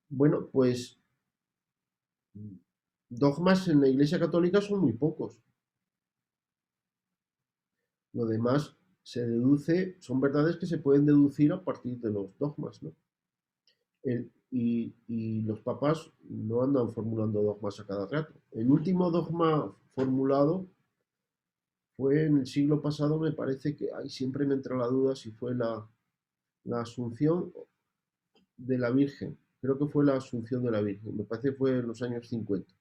Bueno, pues dogmas en la Iglesia Católica son muy pocos. Lo demás se deduce, son verdades que se pueden deducir a partir de los dogmas, ¿no? Y los papas no andan formulando dogmas a cada rato. El último dogma formulado fue en el siglo pasado, me parece que siempre me entra la duda si fue la Asunción de la Virgen. Creo que fue la Asunción de la Virgen, me parece que fue en los años 50.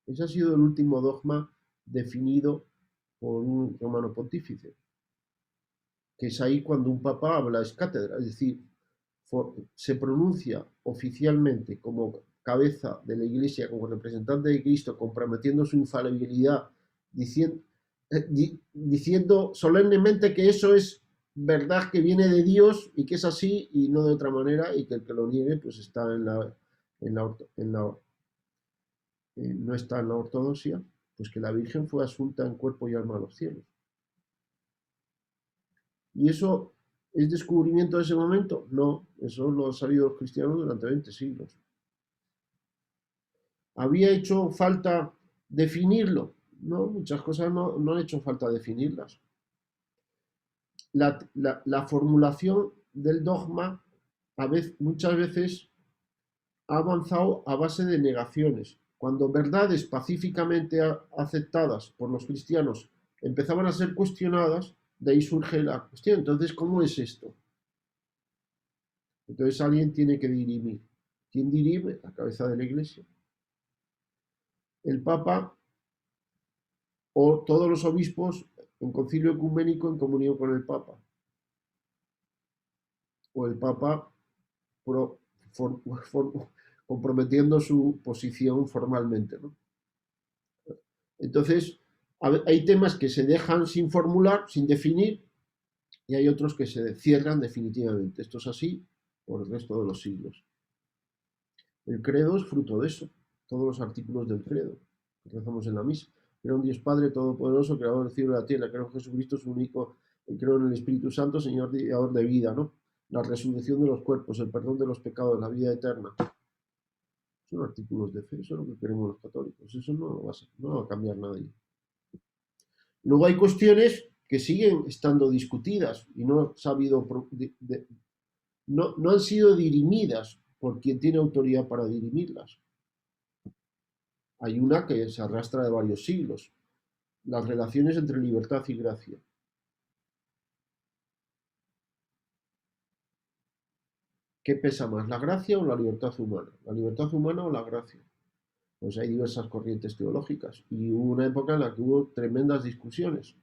Ese ha sido el último dogma definido por un romano pontífice, que es ahí cuando un papa habla es cátedra, es decir, se pronuncia oficialmente como cabeza de la Iglesia como representante de Cristo, comprometiendo su infalibilidad, diciendo solemnemente que eso es verdad que viene de Dios y que es así y no de otra manera, y que el que lo niegue pues está no está en la ortodoxia, pues que la Virgen fue asunta en cuerpo y alma a los cielos. ¿Y eso es descubrimiento de ese momento? No, eso lo han sabido los cristianos durante 20 siglos. ¿Había hecho falta definirlo? No, muchas cosas no han hecho falta definirlas. La formulación del dogma muchas veces ha avanzado a base de negaciones. Cuando verdades pacíficamente aceptadas por los cristianos empezaban a ser cuestionadas, de ahí surge la cuestión. Entonces, ¿cómo es esto? Entonces alguien tiene que dirimir. ¿Quién dirime? La cabeza de la Iglesia. El Papa o todos los obispos en concilio ecuménico en comunión con el Papa. O el Papa comprometiendo su posición formalmente, ¿no? Entonces, hay temas que se dejan sin formular, sin definir, y hay otros que se cierran definitivamente. Esto es así por el resto de los siglos. El credo es fruto de eso, todos los artículos del credo que rezamos en la misa. Creo en Dios Padre Todopoderoso, Creador del cielo y de la tierra, creo en Jesucristo, su único, creo en el Espíritu Santo, Señor y Dador de vida, ¿no? La resurrección de los cuerpos, el perdón de los pecados, la vida eterna. Son artículos de fe, eso es lo que queremos los católicos, eso no va a cambiar nadie. Luego hay cuestiones que siguen estando discutidas y no han sido dirimidas por quien tiene autoridad para dirimirlas. Hay una que se arrastra de varios siglos, las relaciones entre libertad y gracia. ¿Qué pesa más, la gracia o la libertad humana? ¿La libertad humana o la gracia? Pues hay diversas corrientes teológicas y hubo una época en la que hubo tremendas discusiones.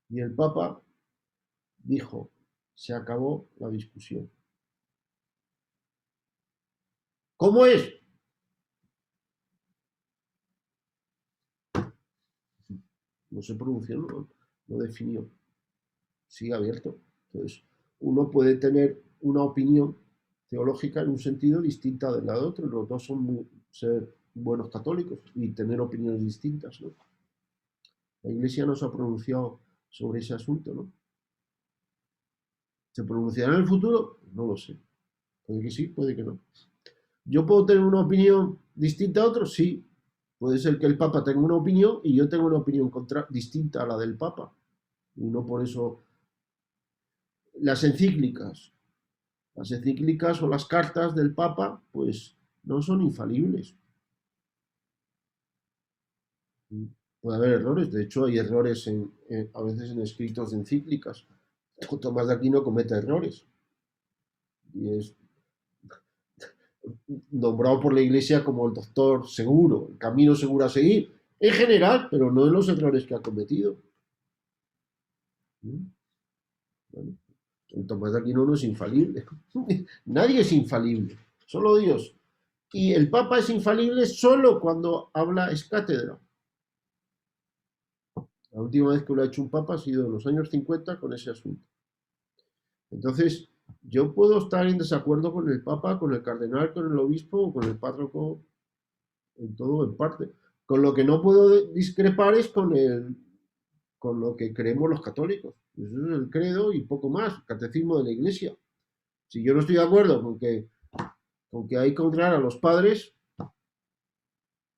Y el Papa dijo, se acabó la discusión. ¿Cómo es? No se pronunció, no definió. Sigue abierto. Entonces, uno puede tener una opinión teológica en un sentido distinta de la de otro. Los dos son ser buenos católicos y tener opiniones distintas, ¿no? La Iglesia no se ha pronunciado sobre ese asunto, ¿no? ¿Se pronunciará en el futuro? No lo sé. Puede que sí, puede que no. ¿Yo puedo tener una opinión distinta a otros? Sí. Puede ser que el Papa tenga una opinión y yo tenga una opinión distinta a la del Papa. Y no por eso. Las encíclicas o las cartas del Papa, pues no son infalibles. Puede haber errores, de hecho hay errores a veces en escritos de encíclicas. Tomás de Aquino comete errores y es nombrado por la Iglesia como el doctor seguro, el camino seguro a seguir, en general, pero no en los errores que ha cometido. Bueno, el Tomás de Aquino no es infalible. Nadie es infalible, solo Dios. Y el Papa es infalible solo cuando habla es cátedra. La última vez que lo ha hecho un Papa ha sido en los años 50 con ese asunto. Entonces, yo puedo estar en desacuerdo con el Papa, con el cardenal, con el obispo o con el párroco, en todo, en parte. Con lo que no puedo discrepar es con lo que creemos los católicos. Eso es el credo y poco más, el catecismo de la Iglesia. Si yo no estoy de acuerdo con que hay que honrar a los padres,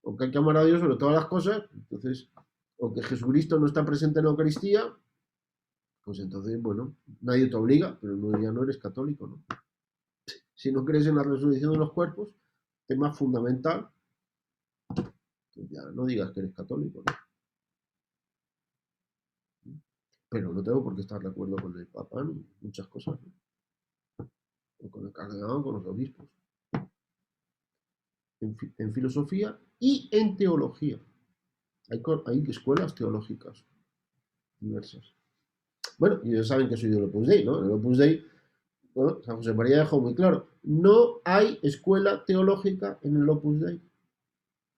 o que hay que amar a Dios sobre todas las cosas, entonces, o que Jesucristo no está presente en la Eucaristía, pues entonces, bueno, nadie te obliga, pero ya no eres católico, ¿no? Si no crees en la resurrección de los cuerpos, tema fundamental, pues ya no digas que eres católico, ¿no? Pero no tengo por qué estar de acuerdo con el Papa en muchas cosas, ¿no? O con el cardenal o con los obispos. En filosofía y en teología. Hay escuelas teológicas diversas. Bueno, y ya saben que soy del Opus Dei, ¿no? El Opus Dei bueno, San José María dejó muy claro, no hay escuela teológica en el Opus Dei,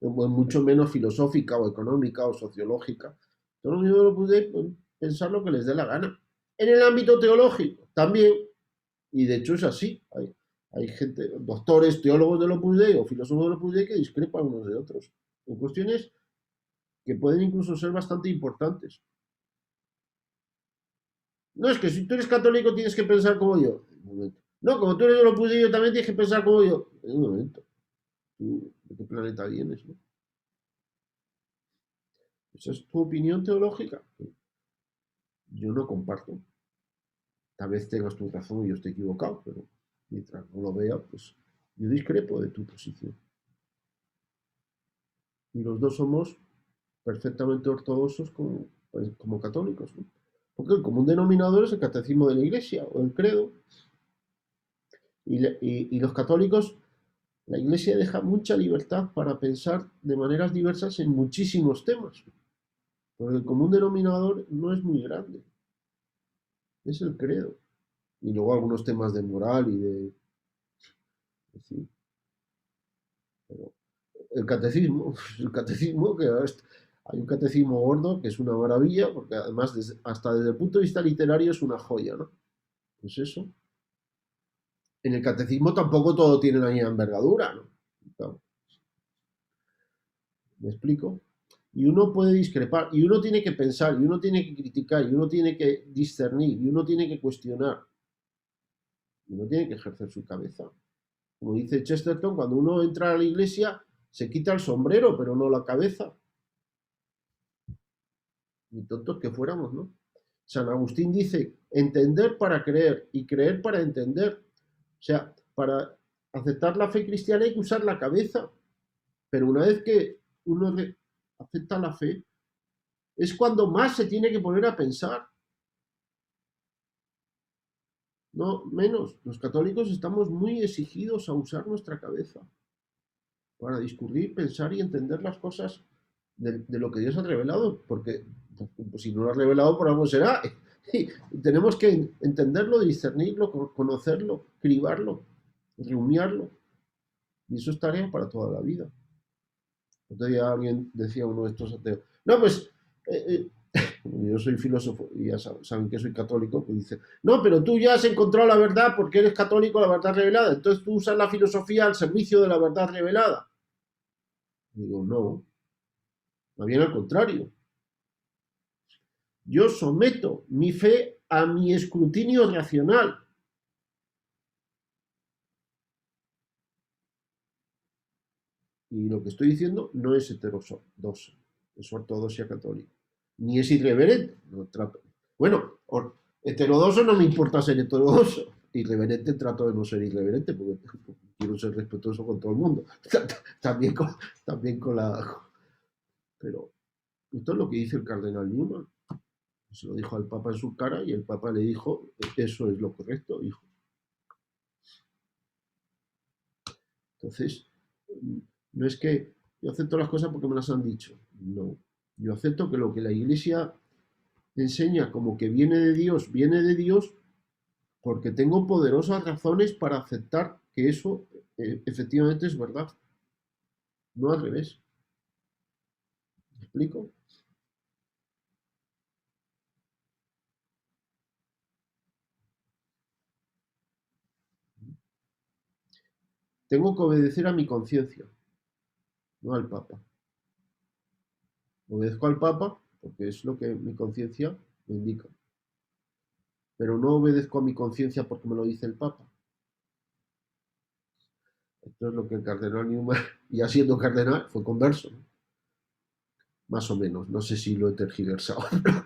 mucho menos filosófica o económica o sociológica. Todos los miembros del Opus Dei pueden pensar lo que les dé la gana. En el ámbito teológico también, y de hecho es así, hay gente, doctores, teólogos del Opus Dei o filósofos del Opus Dei que discrepan unos de otros en cuestiones que pueden incluso ser bastante importantes. No, es que si tú eres católico tienes que pensar como yo. Un momento. No, como tú eres del Opus Dei, yo también tienes que pensar como yo. Un momento. ¿Tú de qué planeta vienes, no? ¿Esa es tu opinión teológica? Yo no comparto. Tal vez tengas tu razón y yo esté equivocado, pero mientras no lo vea, pues yo discrepo de tu posición. Y los dos somos perfectamente ortodoxos como católicos, ¿no? Porque el común denominador es el catecismo de la Iglesia o el credo. Y los católicos, la Iglesia deja mucha libertad para pensar de maneras diversas en muchísimos temas. Porque el común denominador no es muy grande. Es el credo. Y luego algunos temas de moral y de... Sí, pero el catecismo, que hay un catecismo gordo que es una maravilla, porque además hasta desde el punto de vista literario es una joya, ¿no? Pues eso. En el catecismo tampoco todo tiene la misma envergadura, ¿no? Claro. ¿Me explico? Y uno puede discrepar, y uno tiene que pensar, y uno tiene que criticar, y uno tiene que discernir, y uno tiene que cuestionar, y uno tiene que ejercer su cabeza. Como dice Chesterton, cuando uno entra a la iglesia se quita el sombrero, pero no la cabeza. Ni tontos que fuéramos, ¿no? San Agustín dice, entender para creer y creer para entender. O sea, para aceptar la fe cristiana hay que usar la cabeza. Pero una vez que uno acepta la fe, es cuando más se tiene que poner a pensar. No menos. Los católicos estamos muy exigidos a usar nuestra cabeza para discurrir, pensar y entender las cosas de lo que Dios ha revelado, porque pues, si no lo ha revelado, por algo será. Y tenemos que entenderlo, discernirlo, conocerlo, cribarlo, rumiarlo. Y eso es tarea para toda la vida. Otro día alguien decía, uno de estos ateos, no, pues yo soy filósofo y ya saben que soy católico, pues dice, no, pero tú ya has encontrado la verdad porque eres católico, la verdad revelada, entonces tú usas la filosofía al servicio de la verdad revelada. Digo, no, más bien al contrario. Yo someto mi fe a mi escrutinio racional. Y lo que estoy diciendo no es heterodoxo, es ortodoxia católica. Ni es irreverente. No trato. Bueno, heterodoxo no me importa ser heterodoxo. Irreverente trato de no ser irreverente porque quiero ser respetuoso con todo el mundo. También con la... Pero esto es lo que dice el cardenal Newman. Se lo dijo al Papa en su cara y el Papa le dijo, eso es lo correcto, hijo. Entonces, no es que yo acepto las cosas porque me las han dicho. No. Yo acepto que lo que la Iglesia enseña como que viene de Dios porque tengo poderosas razones para aceptar que eso efectivamente es verdad. No al revés. ¿Me explico? Tengo que obedecer a mi conciencia, no al Papa. Obedezco al Papa porque es lo que mi conciencia me indica. Pero no obedezco a mi conciencia porque me lo dice el Papa. Esto es lo que el cardenal Newman, ya siendo cardenal, fue converso, ¿no? Más o menos, no sé si lo he tergiversado, pero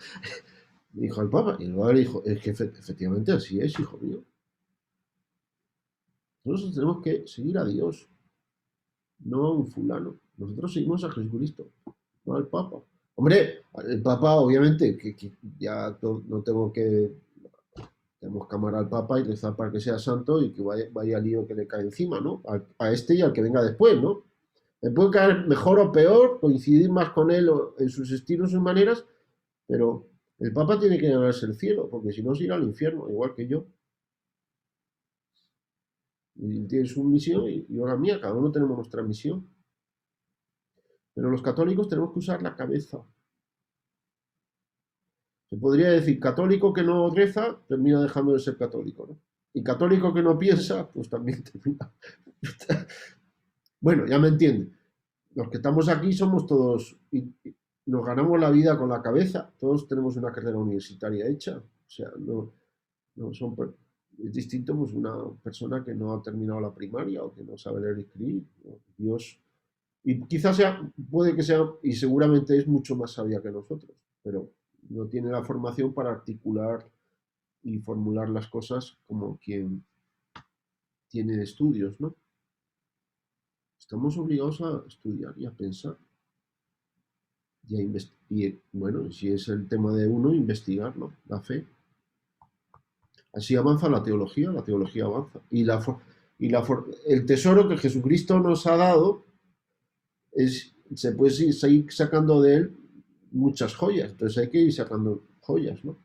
dijo al Papa, y el Papa le dijo, es que efectivamente así es, hijo mío. Nosotros tenemos que seguir a Dios, no a un fulano. Nosotros seguimos a Jesucristo, no al Papa. Hombre, el Papa, obviamente, que ya no tengo que... Tenemos que amar al Papa y rezar para que sea santo y que vaya lío que le cae encima, ¿no? A este y al que venga después, ¿no? Me puede caer mejor o peor, coincidir más con él en sus estilos, sus maneras, pero el Papa tiene que ganarse el cielo, porque si no se irá al infierno, igual que yo. Y tiene su misión y yo la mía, cada uno tenemos nuestra misión. Pero los católicos tenemos que usar la cabeza. Se podría decir, católico que no reza, termina dejando de ser católico, ¿no? Y católico que no piensa, pues también termina. Bueno, ya me entienden. Los que estamos aquí somos todos, y nos ganamos la vida con la cabeza, todos tenemos una carrera universitaria hecha. O sea, no son, es distinto pues una persona que no ha terminado la primaria o que no sabe leer y escribir, ¿no? Dios, y quizás sea, puede que sea, y seguramente es mucho más sabia que nosotros, pero no tiene la formación para articular y formular las cosas como quien tiene estudios, ¿no? Estamos obligados a estudiar y a pensar y a investigar. Bueno, si es el tema de uno, investigar, ¿no? La fe. Así avanza la teología avanza. El tesoro que Jesucristo nos ha dado se puede seguir sacando de él muchas joyas. Entonces hay que ir sacando joyas, ¿no?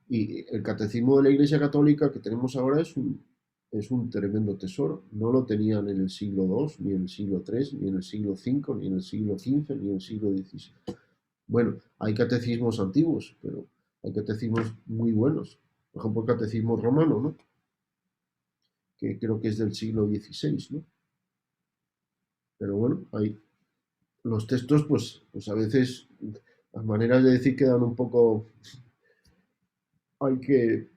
Y el catecismo de la Iglesia Católica que tenemos ahora es un tremendo tesoro. No lo tenían en el siglo II, ni en el siglo III, ni en el siglo V, ni en el siglo XV, ni en el siglo XVI. Bueno, hay catecismos antiguos, pero hay catecismos muy buenos. Por ejemplo, el catecismo romano, ¿no? Que creo que es del siglo XVI, ¿no? Pero bueno, hay los textos, pues a veces las maneras de decir quedan un poco. Hay que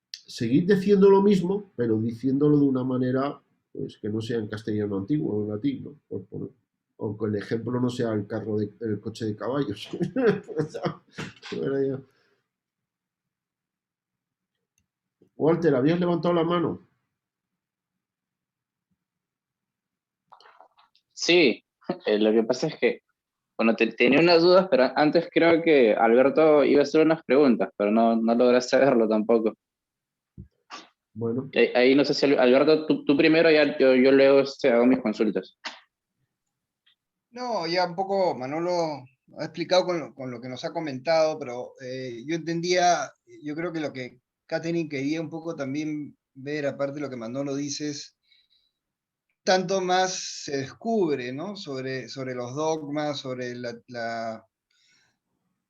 seguir diciendo lo mismo, pero diciéndolo de una manera pues que no sea en castellano antiguo o en latín, ¿no? O que el ejemplo no sea el coche de caballos. Walter, ¿habías levantado la mano? Sí, lo que pasa es que, bueno, tenía unas dudas, pero antes creo que Alberto iba a hacer unas preguntas, pero no lograste verlo tampoco. Bueno, Ahí no sé si, Alberto, tú primero, ya yo luego hago mis consultas. No, ya un poco Manolo ha explicado con lo que nos ha comentado, pero yo entendía, yo creo que lo que Katherine quería un poco también ver, aparte de lo que Manolo dice, es tanto más se descubre, ¿no? Sobre los dogmas, sobre la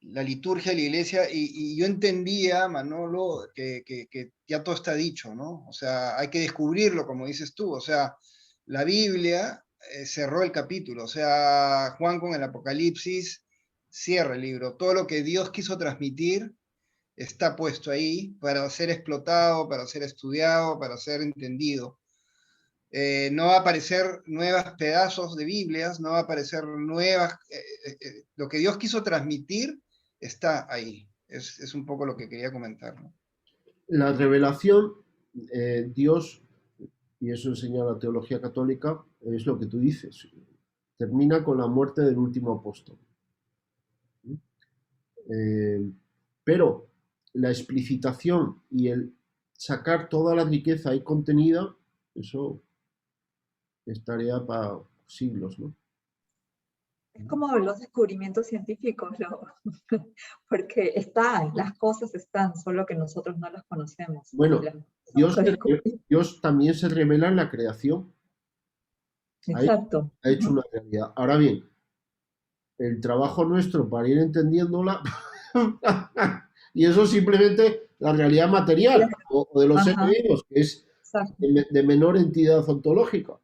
liturgia de la iglesia, y yo entendía, Manolo, que ya todo está dicho, ¿no? O sea, hay que descubrirlo, como dices tú, o sea, la Biblia cerró el capítulo, o sea, Juan con el Apocalipsis cierra el libro, todo lo que Dios quiso transmitir está puesto ahí para ser explotado, para ser estudiado, para ser entendido. No va a aparecer nuevos pedazos de Biblias, no va a aparecer nuevas, lo que Dios quiso transmitir está ahí. Es un poco lo que quería comentar, ¿no? la revelación, Dios, y eso enseña la teología católica, es lo que tú dices, termina con la muerte del último apóstol. Eh, pero la explicitación y el sacar toda la riqueza ahí contenida, eso es tarea para siglos, ¿no? Es como los descubrimientos científicos, porque las cosas están, solo que nosotros no las conocemos. Bueno, Dios también se revela en la creación. Exacto. Ha hecho una realidad. Ahora bien, el trabajo nuestro para ir entendiéndola, y eso simplemente la realidad material o de los seres vivos, que es de menor entidad ontológica.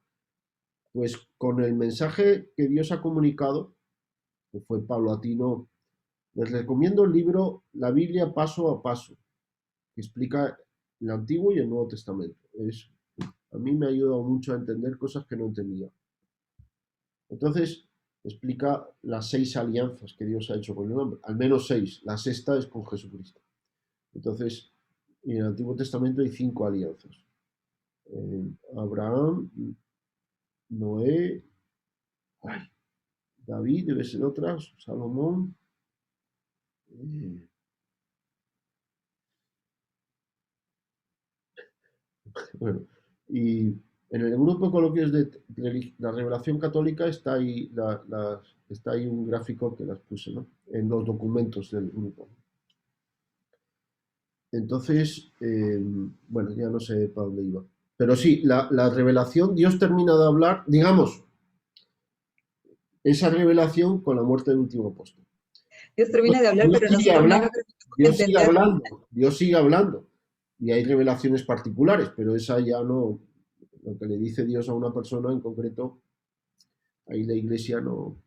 Pues con el mensaje que Dios ha comunicado, que fue paulatino, les recomiendo el libro La Biblia paso a paso, que explica el Antiguo y el Nuevo Testamento. A mí me ha ayudado mucho a entender cosas que no entendía. Entonces, explica las 6 alianzas que Dios ha hecho con el hombre, al menos 6, la sexta es con Jesucristo. Entonces, en el Antiguo Testamento hay 5 alianzas. Abraham, Noé, David, debe ser otras, Salomón. Bueno, y en el grupo de coloquios de la revelación católica está ahí, está ahí un gráfico que las puse, ¿no? En los documentos del grupo. Entonces, bueno, ya no sé para dónde iba. Pero sí, la revelación, Dios termina de hablar, digamos, esa revelación con la muerte del último apóstol. Dios termina de hablar, Dios pero sigue nosotros no hablando, logramos Dios sigue entender. hablando, Dios sigue hablando. Y hay revelaciones particulares, pero esa ya no, lo que le dice Dios a una persona en concreto, ahí la iglesia no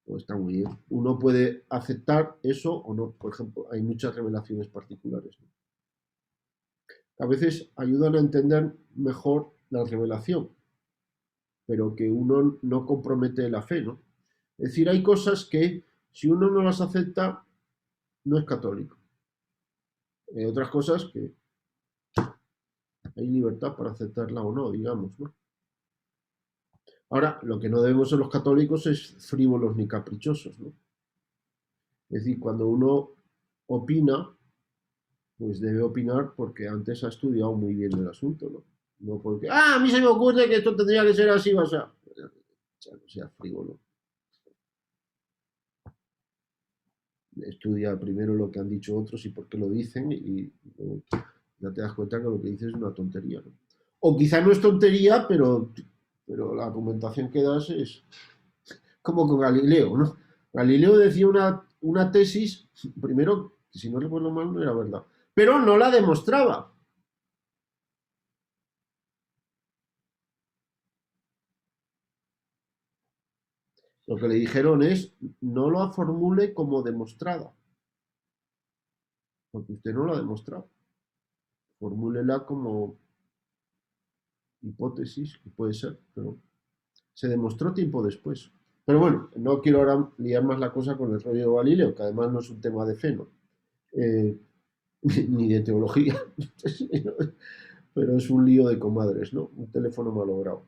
está muy bien. Uno puede aceptar eso o no. Por ejemplo, hay muchas revelaciones particulares, ¿no? A veces ayudan a entender mejor la revelación, pero que uno no compromete la fe, ¿no? Es decir, hay cosas que si uno no las acepta, no es católico. Hay otras cosas que hay libertad para aceptarla o no, digamos, ¿no? Ahora, lo que no debemos ser los católicos es frívolos ni caprichosos, ¿no? Es decir, cuando uno opina, pues debe opinar porque antes ha estudiado muy bien el asunto, ¿no? No porque, a mí se me ocurre que esto tendría que ser así, o sea, no sea frívolo. Estudia primero lo que han dicho otros y por qué lo dicen y ya te das cuenta que lo que dices es una tontería, ¿no? O quizá no es tontería, pero la argumentación que das es como con Galileo, ¿no? Galileo decía una tesis, primero, que si no recuerdo mal, no era verdad, pero no la demostraba. Lo que le dijeron es, no lo formule como demostrada, porque usted no lo ha demostrado. Formúlela como hipótesis, que puede ser, pero se demostró tiempo después. Pero bueno, no quiero ahora liar más la cosa con el rollo de Galileo, que además no es un tema de fe, ¿no? Ni de teología, pero es un lío de comadres, ¿no? Un teléfono malogrado.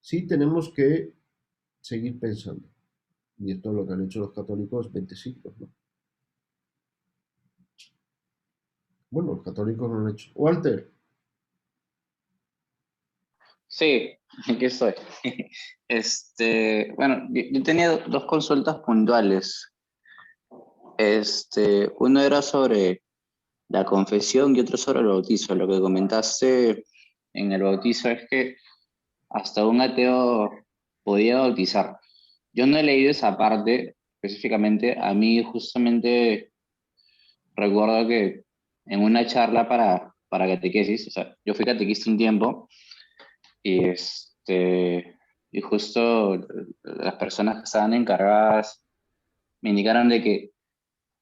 Sí tenemos que seguir pensando, y esto es lo que han hecho los católicos 20 siglos, ¿no? Bueno, los católicos lo han hecho. Walter. Sí, aquí estoy. Bueno, yo tenía dos consultas puntuales. Uno era sobre la confesión y otro sobre el bautizo. Lo que comentaste en el bautizo es que hasta un ateo podía bautizar. Yo no he leído esa parte específicamente. A mí justamente recuerdo que en una charla para catequesis, o sea, yo fui catequista un tiempo y, y justo las personas que estaban encargadas me indicaron de que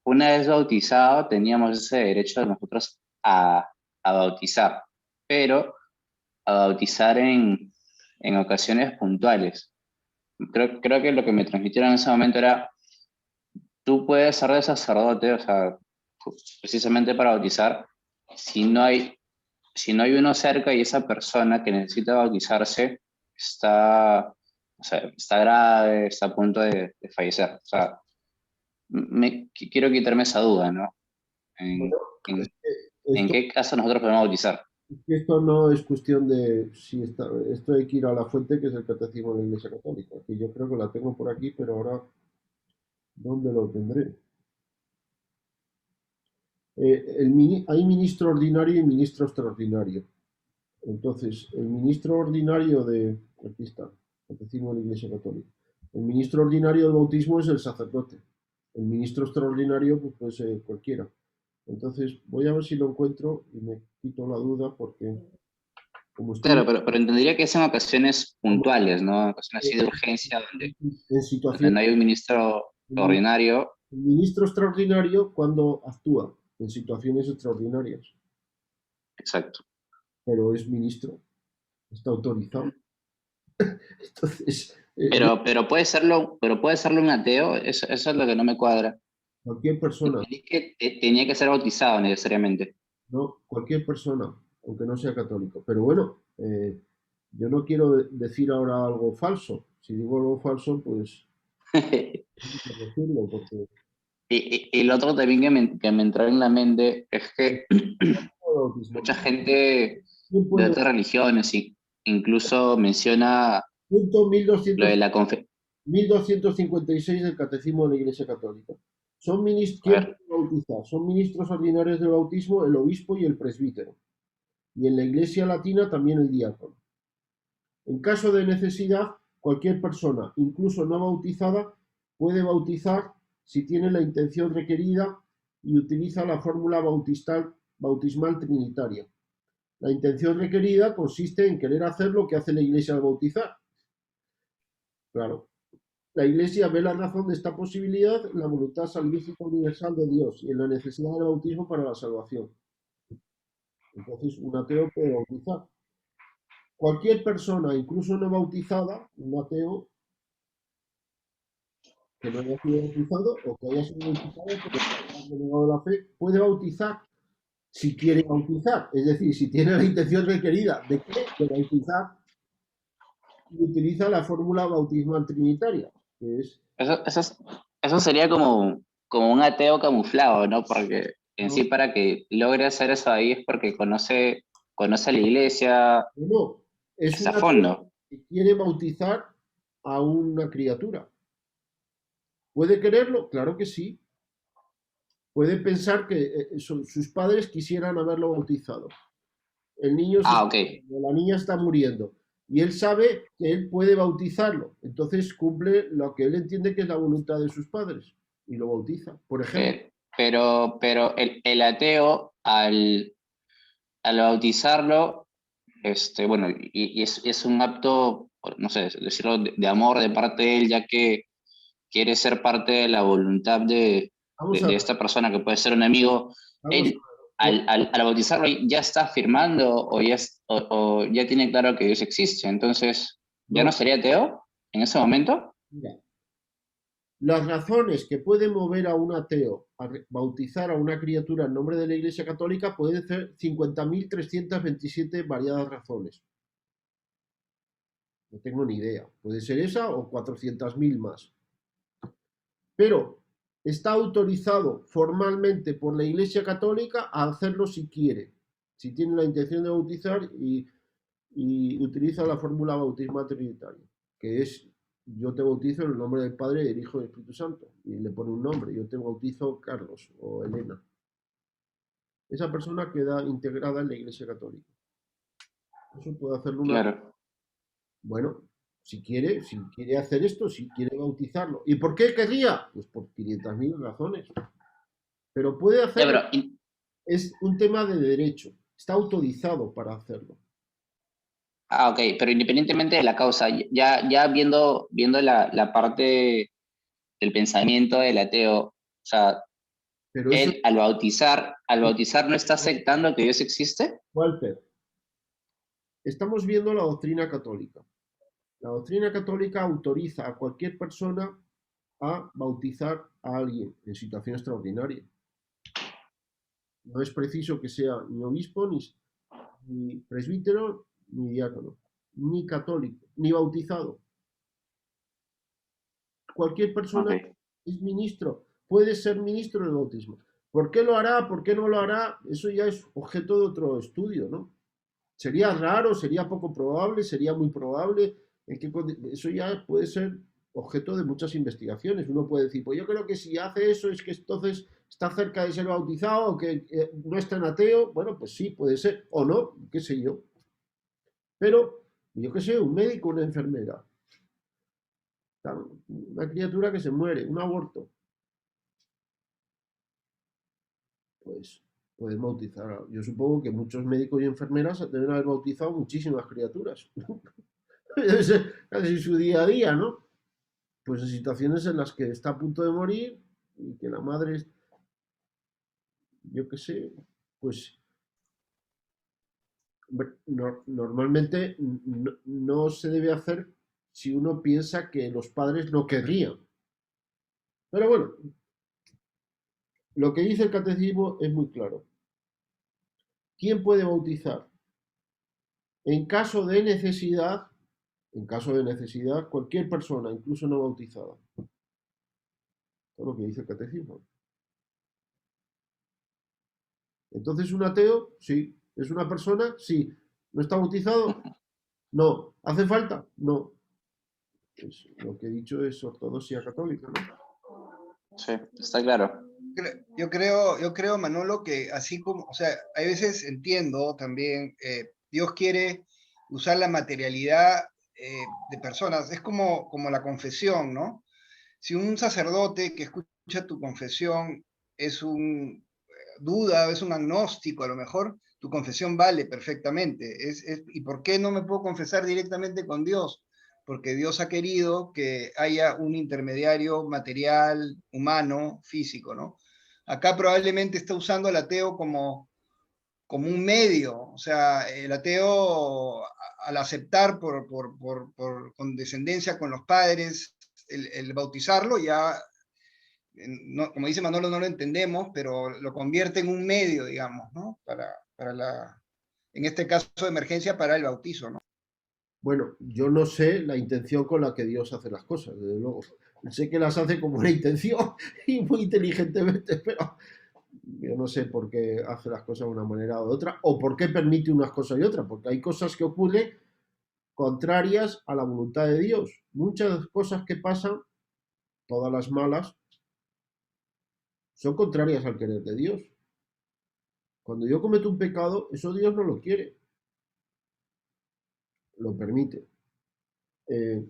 una vez bautizado teníamos ese derecho de nosotros a bautizar, pero a bautizar en ocasiones puntuales. Creo que lo que me transmitieron en ese momento era, tú puedes ser de sacerdote, o sea, precisamente para bautizar, si no hay, si no hay uno cerca y esa persona que necesita bautizarse está, o sea, está grave, está a punto de fallecer. O sea, quiero quitarme esa duda, ¿no? En, Bueno, en, ¿En esto, qué caso nosotros podemos bautizar? esto no es cuestión de si está, esto hay que ir a la fuente que es el catecismo de la Iglesia Católica, que yo creo que la tengo por aquí, pero ahora, ¿dónde lo tendré? Hay ministro ordinario y ministro extraordinario. Entonces, el ministro ordinario aquí está, Catecismo de la Iglesia Católica. El ministro ordinario del bautismo es el sacerdote. El ministro extraordinario pues, puede ser cualquiera. Entonces, voy a ver si lo encuentro y me quito la duda porque como estoy Claro, pero entendería que es en ocasiones puntuales, ¿no? En ocasiones así de urgencia, en donde situación, no hay un ministro ordinario. el ministro extraordinario cuando actúa en situaciones extraordinarias, Exacto. pero es ministro, está autorizado. Entonces, Pero puede serlo un ateo, eso es lo que no me cuadra. cualquier persona, Entendí que tenía que ser bautizado necesariamente. ¿no? Cualquier persona, aunque no sea católico. Pero bueno, yo no quiero decir ahora algo falso. Si digo algo falso, pues hay que decirlo, porque Y lo otro también que me entró en la mente es que bautismo. mucha gente ¿Quién de puede? otras religiones incluso menciona Punto lo 1200, de la confesión. 1256 del Catecismo de la Iglesia Católica. A ¿Quién ver, puede bautizar? Son ministros ordinarios del bautismo el obispo y el presbítero. Y en la Iglesia latina también el diácono. En caso de necesidad, cualquier persona, incluso no bautizada, puede bautizar si tiene la intención requerida y utiliza la fórmula bautismal trinitaria. La intención requerida consiste en querer hacer lo que hace la Iglesia al bautizar. Claro. La Iglesia ve la razón de esta posibilidad en la voluntad salvífica universal de Dios y en la necesidad del bautismo para la salvación. Entonces, un ateo puede bautizar. Cualquier persona, incluso no bautizada, un ateo que no haya sido bautizado o que haya sido bautizado pero ha renegado la fe, puede bautizar si quiere bautizar. Es decir, si tiene la intención requerida de qué, de bautizar, y utiliza la fórmula bautismal trinitaria, que es eso, eso, eso sería como un ateo camuflado, ¿no? Porque en no, sí para que logre hacer eso ahí es porque conoce a la iglesia, no, es está un a ateo fondo. que quiere bautizar a una criatura. ¿Puede quererlo? Claro que sí. Puede pensar que sus padres quisieran haberlo bautizado. El niño se Ah, está ok. muriendo, la niña está muriendo, y él sabe que él puede bautizarlo. Entonces cumple lo que él entiende que es la voluntad de sus padres y lo bautiza. Por ejemplo, Pero el ateo, al bautizarlo, bueno, y es un acto, no sé, decirlo, de amor de parte de él, ya que quiere ser parte de la voluntad vamos a de ver, esta persona que puede ser un amigo. vamos Él, a ver. al bautizarlo, ya está afirmando o ya tiene claro que Dios existe. Entonces, ¿ya no No, sería ateo en ese momento? mira, las razones que pueden mover a un ateo a bautizar a una criatura en nombre de la Iglesia Católica pueden ser 50.327 variadas razones. No tengo ni idea. Puede ser esa o 400.000 más. Pero está autorizado formalmente por la Iglesia Católica a hacerlo si quiere, si tiene la intención de bautizar y utiliza la fórmula bautismal trinitaria, que es: yo te bautizo en el nombre del Padre, del Hijo y del Espíritu Santo, y le pone un nombre: yo te bautizo Carlos o Elena. Esa persona queda integrada en la Iglesia Católica. Eso puede hacerlo una. Claro. Bueno, si quiere hacer esto, si quiere bautizarlo. ¿Y por qué querría? Pues por 500.000 razones. Pero puede Ya, hacerlo. pero, Es un tema de derecho. Está autorizado para hacerlo. ok, pero independientemente de la causa, ya viendo la parte del pensamiento del ateo, o sea, Pero eso, él al bautizar no está aceptando que Dios existe. Walter, estamos viendo la doctrina católica. La doctrina católica autoriza a cualquier persona a bautizar a alguien en situación extraordinaria. No es preciso que sea ni obispo, ni presbítero, ni diácono, ni católico, ni bautizado. Cualquier persona Ok. es ministro, puede ser ministro del bautismo. ¿Por qué lo hará? ¿Por qué no lo hará? Eso ya es objeto de otro estudio, ¿no? Sería raro, sería poco probable, sería muy probable. Eso ya puede ser objeto de muchas investigaciones. Uno puede decir, pues yo creo que si hace eso es que entonces está cerca de ser bautizado o que no es tan ateo. Bueno, pues sí, puede ser, o no, qué sé yo. Pero, yo qué sé, un médico, una enfermera, una criatura que se muere, un aborto, pues pueden bautizar. Yo supongo que muchos médicos y enfermeras deben haber bautizado muchísimas criaturas. Debe ser casi su día a día, ¿no? Pues en situaciones en las que está a punto de morir y que la madre, yo qué sé, pues normalmente no se debe hacer si uno piensa que los padres no querrían. Pero bueno, lo que dice el catecismo es muy claro. ¿Quién puede bautizar? En caso de necesidad, cualquier persona, incluso no bautizada. Eso es lo que dice el catecismo. Entonces, un ateo, sí. ¿Es una persona? Sí. ¿No está bautizado? No. ¿Hace falta? No. Pues lo que he dicho es ortodoxia católica, ¿no? Sí, está claro. Yo creo, Manolo, que así como, o sea, hay veces entiendo también, Dios quiere usar la materialidad de personas, es como la confesión, ¿no? Si un sacerdote que escucha tu confesión es un duda, es un agnóstico, a lo mejor tu confesión vale perfectamente. ¿Y por qué no me puedo confesar directamente con Dios? Porque Dios ha querido que haya un intermediario material, humano, físico, ¿no? Acá probablemente está usando al ateo como un medio, o sea, el ateo al aceptar por condescendencia con los padres el bautizarlo, ya, no, como dice Manolo, no lo entendemos, pero lo convierte en un medio, digamos, ¿no? En este caso de emergencia, para el bautizo, ¿no? Bueno, yo no sé la intención con la que Dios hace las cosas, desde luego. Sé que las hace con buena intención y muy inteligentemente, pero yo no sé por qué hace las cosas de una manera o de otra, o por qué permite unas cosas y otras, porque hay cosas que ocurren contrarias a la voluntad de Dios. Muchas cosas que pasan, todas las malas, son contrarias al querer de Dios. Cuando yo cometo un pecado, eso Dios no lo quiere, lo permite. Eh,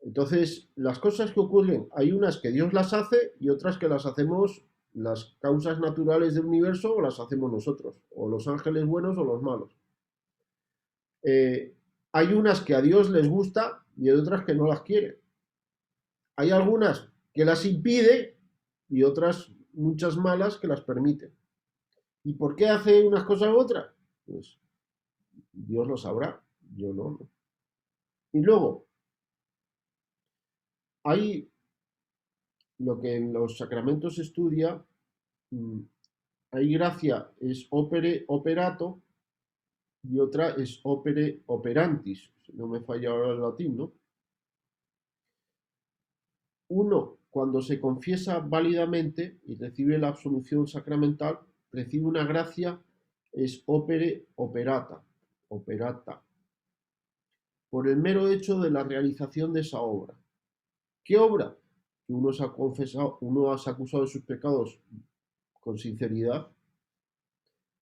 entonces, las cosas que ocurren, hay unas que Dios las hace y otras que las hacemos las causas naturales del universo o las hacemos nosotros, o los ángeles buenos o los malos. Hay unas que a Dios les gusta y hay otras que no las quiere. Hay algunas que las impide y otras, muchas malas, que las permite. ¿Y por qué hace unas cosas u otras? Pues Dios lo sabrá, yo no. Y luego, hay lo que en los sacramentos se estudia, hay gracia es opere operato y otra es opere operantis, si no me falla ahora el latín, ¿no? Uno, cuando se confiesa válidamente y recibe la absolución sacramental, recibe una gracia es opere operata, por el mero hecho de la realización de esa obra. ¿Qué obra? Que uno se ha confesado, uno se ha acusado de sus pecados con sinceridad,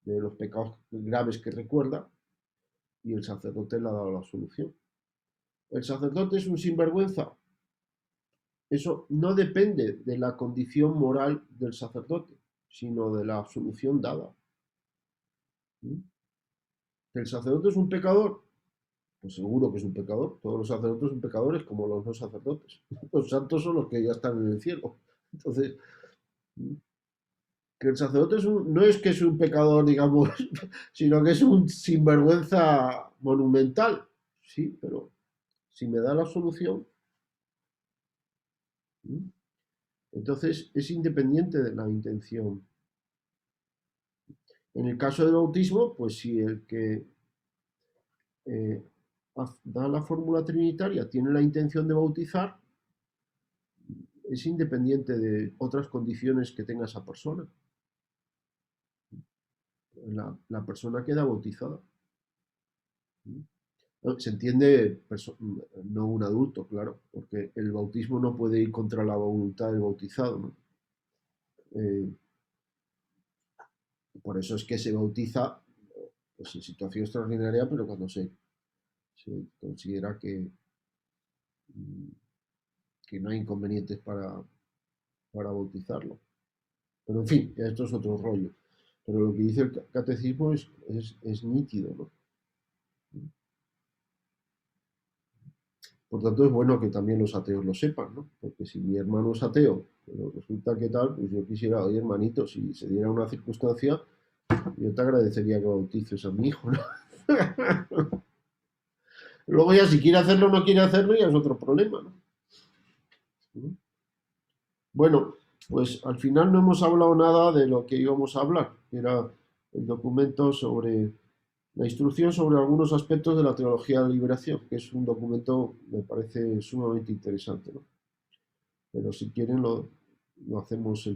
de los pecados graves que recuerda, y el sacerdote le ha dado la solución. ¿El sacerdote es un sinvergüenza? Eso no depende de la condición moral del sacerdote, sino de la absolución dada. ¿El sacerdote es un pecador? Pues seguro que es un pecador. Todos los sacerdotes son pecadores como los no sacerdotes. Los santos son los que ya están en el cielo. Entonces, que el sacerdote no es que es un pecador, digamos, sino que es un sinvergüenza monumental. Sí, pero si me da la solución, entonces es independiente de la intención. En el caso del bautismo, pues si el que eh, da la fórmula trinitaria tiene la intención de bautizar, es independiente de otras condiciones que tenga esa persona. La persona queda bautizada. Se entiende, no un adulto, claro, porque el bautismo no puede ir contra la voluntad del bautizado, ¿no? Por eso es que se bautiza, pues, en situación extraordinaria, pero cuando se considera que no hay inconvenientes para bautizarlo. Pero en fin, esto es otro rollo. Pero lo que dice el catecismo es nítido, ¿no? Por tanto, es bueno que también los ateos lo sepan, ¿no? Porque si mi hermano es ateo, pero resulta que tal, pues yo quisiera, oye, hermanito, si se diera una circunstancia, yo te agradecería que bautices a mi hijo, ¿no? Luego ya si quiere hacerlo o no quiere hacerlo, ya es otro problema, ¿no? Bueno, pues al final no hemos hablado nada de lo que íbamos a hablar, que era el documento sobre la instrucción sobre algunos aspectos de la teología de la liberación, que es un documento, me parece sumamente interesante, ¿no? Pero si quieren lo hacemos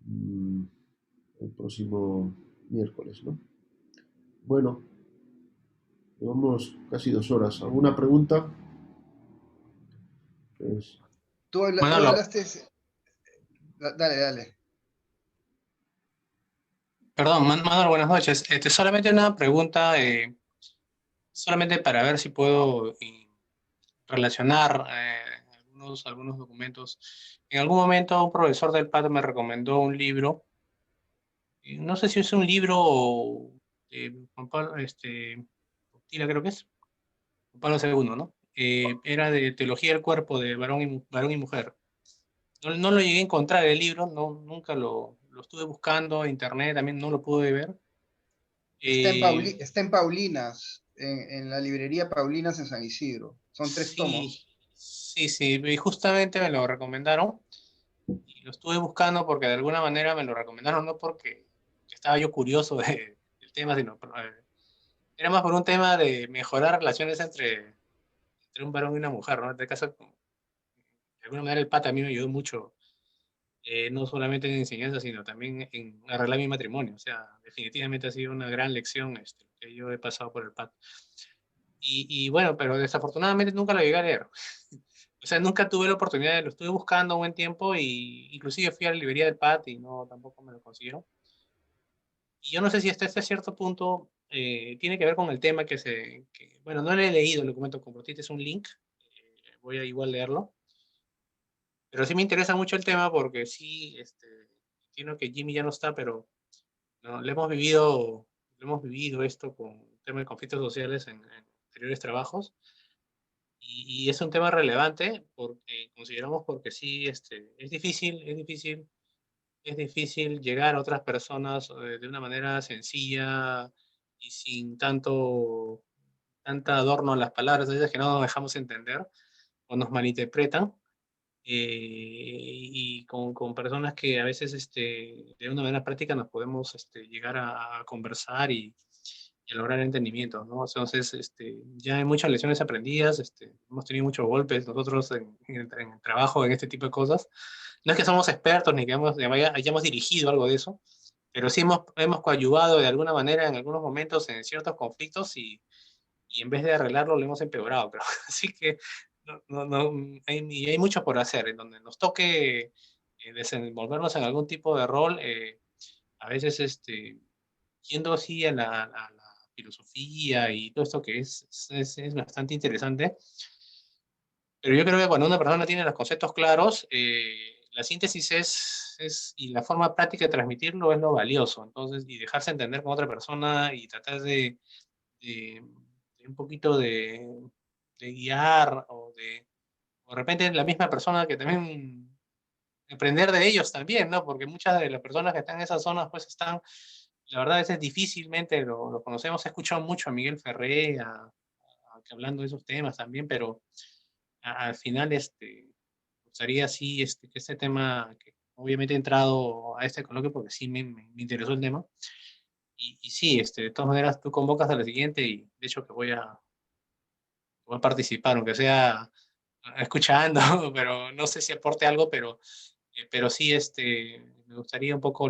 mm, el próximo miércoles, ¿no? Bueno, llevamos casi 2 horas. ¿Alguna pregunta? Pues, Tú Manolo, hablaste... Dale, dale. perdón, Manolo, buenas noches. Solamente una pregunta, solamente para ver si puedo relacionar algunos documentos. En algún momento un profesor del PAD me recomendó un libro, no sé si es un libro de Juan Pablo, Tila creo que es, Juan Pablo II, ¿no? Era de teología del cuerpo de varón y mujer. No lo llegué a encontrar el libro, no, nunca lo estuve buscando en internet, también no lo pude ver. Eh, Está en Paulinas, en la librería Paulinas en San Isidro. Son 3 sí, tomos. sí, y justamente me lo recomendaron y lo estuve buscando porque de alguna manera me lo recomendaron, no porque estaba yo curioso del tema, sino era más por un tema de mejorar relaciones entre un varón y una mujer, ¿no? En este caso, de alguna manera el pata a mí me ayudó mucho, no solamente en enseñanza, sino también en arreglar mi matrimonio. O sea, definitivamente ha sido una gran lección que yo he pasado por el PAT. Y bueno, pero desafortunadamente nunca lo llegué a leer. O sea, nunca tuve la oportunidad, lo estuve buscando un buen tiempo y inclusive fui a la librería del PAT y no, tampoco me lo consiguieron. Y yo no sé si hasta este cierto punto tiene que ver con el tema bueno, no le he leído el documento, compartiste es un link, voy a igual leerlo, pero sí me interesa mucho el tema porque sí, entiendo que Jimmy ya no está, pero no, lo hemos vivido esto con el tema de conflictos sociales en anteriores trabajos y es un tema relevante porque consideramos porque sí, es difícil llegar a otras personas de una manera sencilla y sin tanta adorno en las palabras, a veces que no nos dejamos entender o nos malinterpretan, y con personas que a veces de una manera práctica nos podemos llegar a conversar y a lograr entendimientos, ¿no? Entonces, ya hay muchas lecciones aprendidas, hemos tenido muchos golpes nosotros en el trabajo, en este tipo de cosas. No es que somos expertos ni que hayamos dirigido algo de eso, pero sí hemos coadyuvado de alguna manera en algunos momentos en ciertos conflictos y en vez de arreglarlo lo hemos empeorado, creo. Así que y hay mucho por hacer. En donde nos toque desenvolvernos en algún tipo de rol, a veces yendo así a la filosofía y todo esto que es bastante interesante. Pero yo creo que cuando una persona tiene los conceptos claros, la síntesis y la forma práctica de transmitirlo es lo valioso. Entonces, y dejarse entender con otra persona y tratar de- de un poquito de guiar o de repente la misma persona que también aprender de ellos también, ¿no? Porque muchas de las personas que están en esas zonas, pues la verdad, a veces difícilmente lo conocemos. He escuchado mucho a Miguel Ferré, que hablando de esos temas también, pero al final, me gustaría sí, que este tema, que obviamente he entrado a este coloquio porque sí me interesó el tema, y sí, de todas maneras tú convocas a la siguiente y de hecho que voy a participar, aunque sea escuchando, pero no sé si aporte algo, pero sí, me gustaría un poco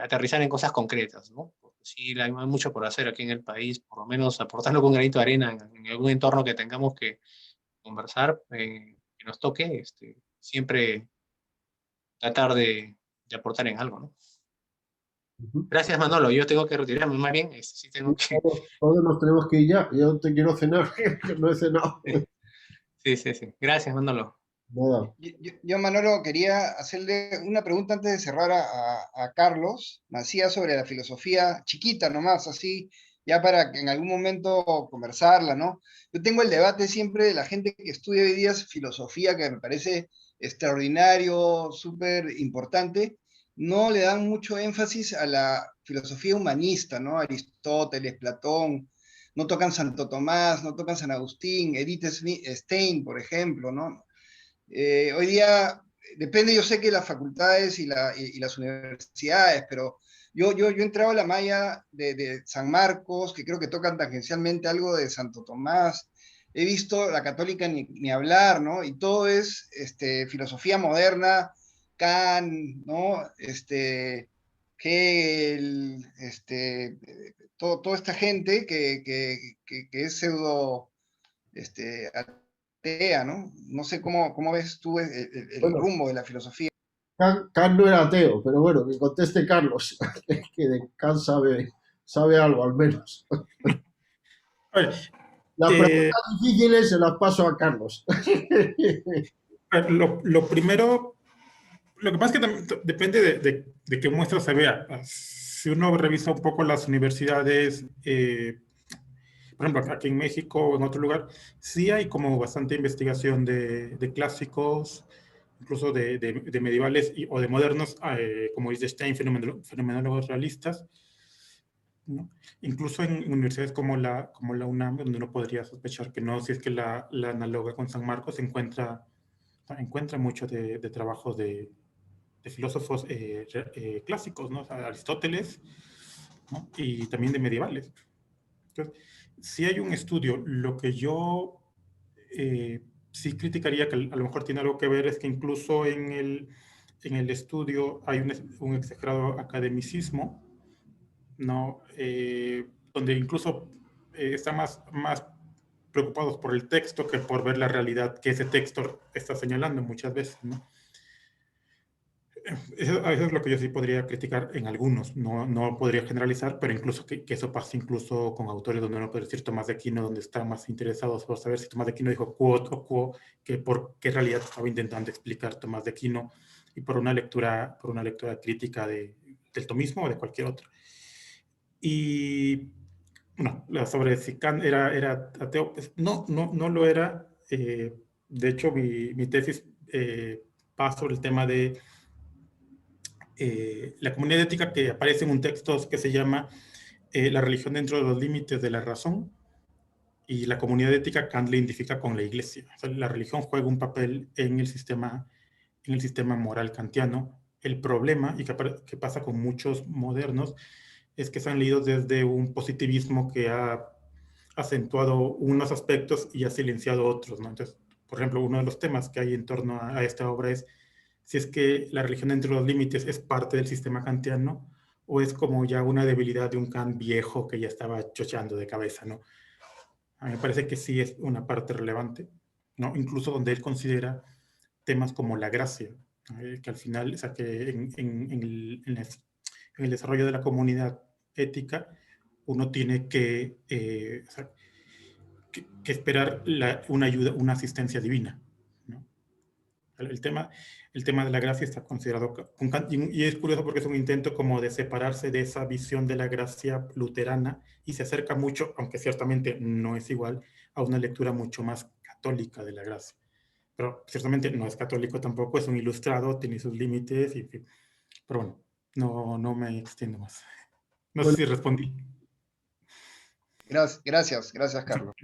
aterrizar en cosas concretas, ¿no? Porque sí, hay mucho por hacer aquí en el país, por lo menos aportando con un granito de arena en algún entorno que tengamos que conversar, que nos toque, siempre tratar de aportar en algo, ¿no? Ujú. Gracias, Manolo. Yo tengo que retirarme, más bien, sí tengo Sí, que... todos nos tenemos que ir ya. Yo te quiero cenar, que no he cenado. Sí, sí, sí. Gracias, Manolo. Nada. Yo, Manolo, quería hacerle una pregunta antes de cerrar a Carlos Macías sobre la filosofía, chiquita nomás, así, ya para que en algún momento conversarla, ¿no? Yo tengo el debate siempre de la gente que estudia hoy día filosofía, que me parece extraordinario, súper importante, no le dan mucho énfasis a la filosofía humanista, ¿no? Aristóteles, Platón, no tocan Santo Tomás, no tocan San Agustín, Edith Stein, por ejemplo, ¿no? Hoy día depende, yo sé que las facultades y las universidades, pero yo he entrado a la malla de San Marcos, que creo que tocan tangencialmente algo de Santo Tomás. He visto la católica ni hablar, ¿no? Y todo es filosofía moderna, Kant, ¿no? Hegel, toda esta gente que es pseudo este, atea, ¿no? No sé cómo ves tú el Bueno, rumbo de la filosofía. Kant no era ateo, pero bueno, que conteste Carlos, que de Kant sabe algo al menos. A ver, Las eh, preguntas difíciles se las paso a Carlos. lo primero, lo que pasa es que depende de qué muestra se vea. Si uno revisa un poco las universidades, por ejemplo, aquí en México o en otro lugar, sí hay como bastante investigación de clásicos, incluso de medievales o de modernos, como dice Stein, fenomenólogos realistas, ¿no? Incluso en universidades como la UNAM, donde uno podría sospechar que no, si es que la análoga con San Marcos encuentra mucho de trabajos de filósofos clásicos, ¿no? O sea, Aristóteles, ¿no? Y también de medievales. Entonces, si hay un estudio, lo que yo sí criticaría, que a lo mejor tiene algo que ver, es que incluso en el estudio hay un exagerado academicismo, ¿no? Donde incluso están más preocupados por el texto que por ver la realidad que ese texto está señalando muchas veces, ¿no? Eso es lo que yo sí podría criticar en algunos, no podría generalizar, pero incluso que eso pasa incluso con autores donde uno puede decir Tomás de Aquino, donde están más interesados por saber si Tomás de Aquino dijo quod o quo, que por qué realidad estaba intentando explicar Tomás de Aquino, y por una lectura crítica del tomismo o de cualquier otro. Y bueno, sobre si Kant era ateo, pues no lo era. De hecho, mi tesis va sobre el tema de la comunidad ética, que aparece en un texto que se llama La religión dentro de los límites de la razón, y la comunidad ética Kant la identifica con la iglesia. O sea, la religión juega un papel en el sistema moral kantiano. El problema, y que pasa con muchos modernos, es que se han leído desde un positivismo que ha acentuado unos aspectos y ha silenciado otros, ¿no? Entonces, por ejemplo, uno de los temas que hay en torno a esta obra es si es que la religión dentro de los límites es parte del sistema kantiano o es como ya una debilidad de un Kant viejo que ya estaba chocheando de cabeza, ¿no? A mí me parece que sí es una parte relevante, ¿no? Incluso donde él considera temas como la gracia, que al final, o sea, que en el desarrollo de la comunidad ética, uno tiene o sea, que esperar una ayuda, una asistencia divina, ¿no? El tema, el tema de la gracia está considerado con Kant, y es curioso porque es un intento como de separarse de esa visión de la gracia luterana y se acerca mucho, aunque ciertamente no es igual, a una lectura mucho más católica de la gracia. Pero ciertamente no es católico tampoco, es un ilustrado, tiene sus límites, pero bueno, no me extiendo más. No sé Bueno, si respondí. Gracias, Carlos.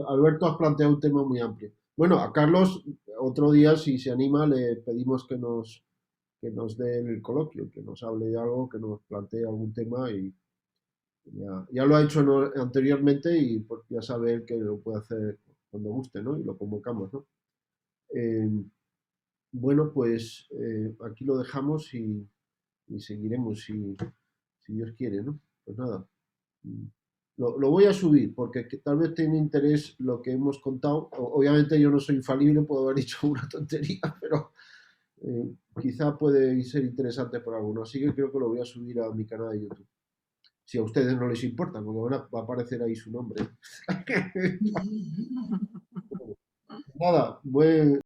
Alberto, has planteado un tema muy amplio. Bueno, a Carlos, otro día, si se anima, le pedimos que nos dé el coloquio, que nos hable de algo, que nos plantee algún tema y ya lo ha hecho anteriormente y pues ya sabe él que lo puede hacer cuando guste, ¿no? Y lo convocamos, ¿no? Eh, bueno, pues aquí lo dejamos y seguiremos si Dios quiere, ¿no? Pues nada. Lo voy a subir porque tal vez tiene interés lo que hemos contado. Obviamente yo no soy infalible, puedo haber dicho una tontería, pero quizá puede ser interesante para alguno. Así que creo que lo voy a subir a mi canal de YouTube. Si a ustedes no les importa, porque va a aparecer ahí su nombre. Nada,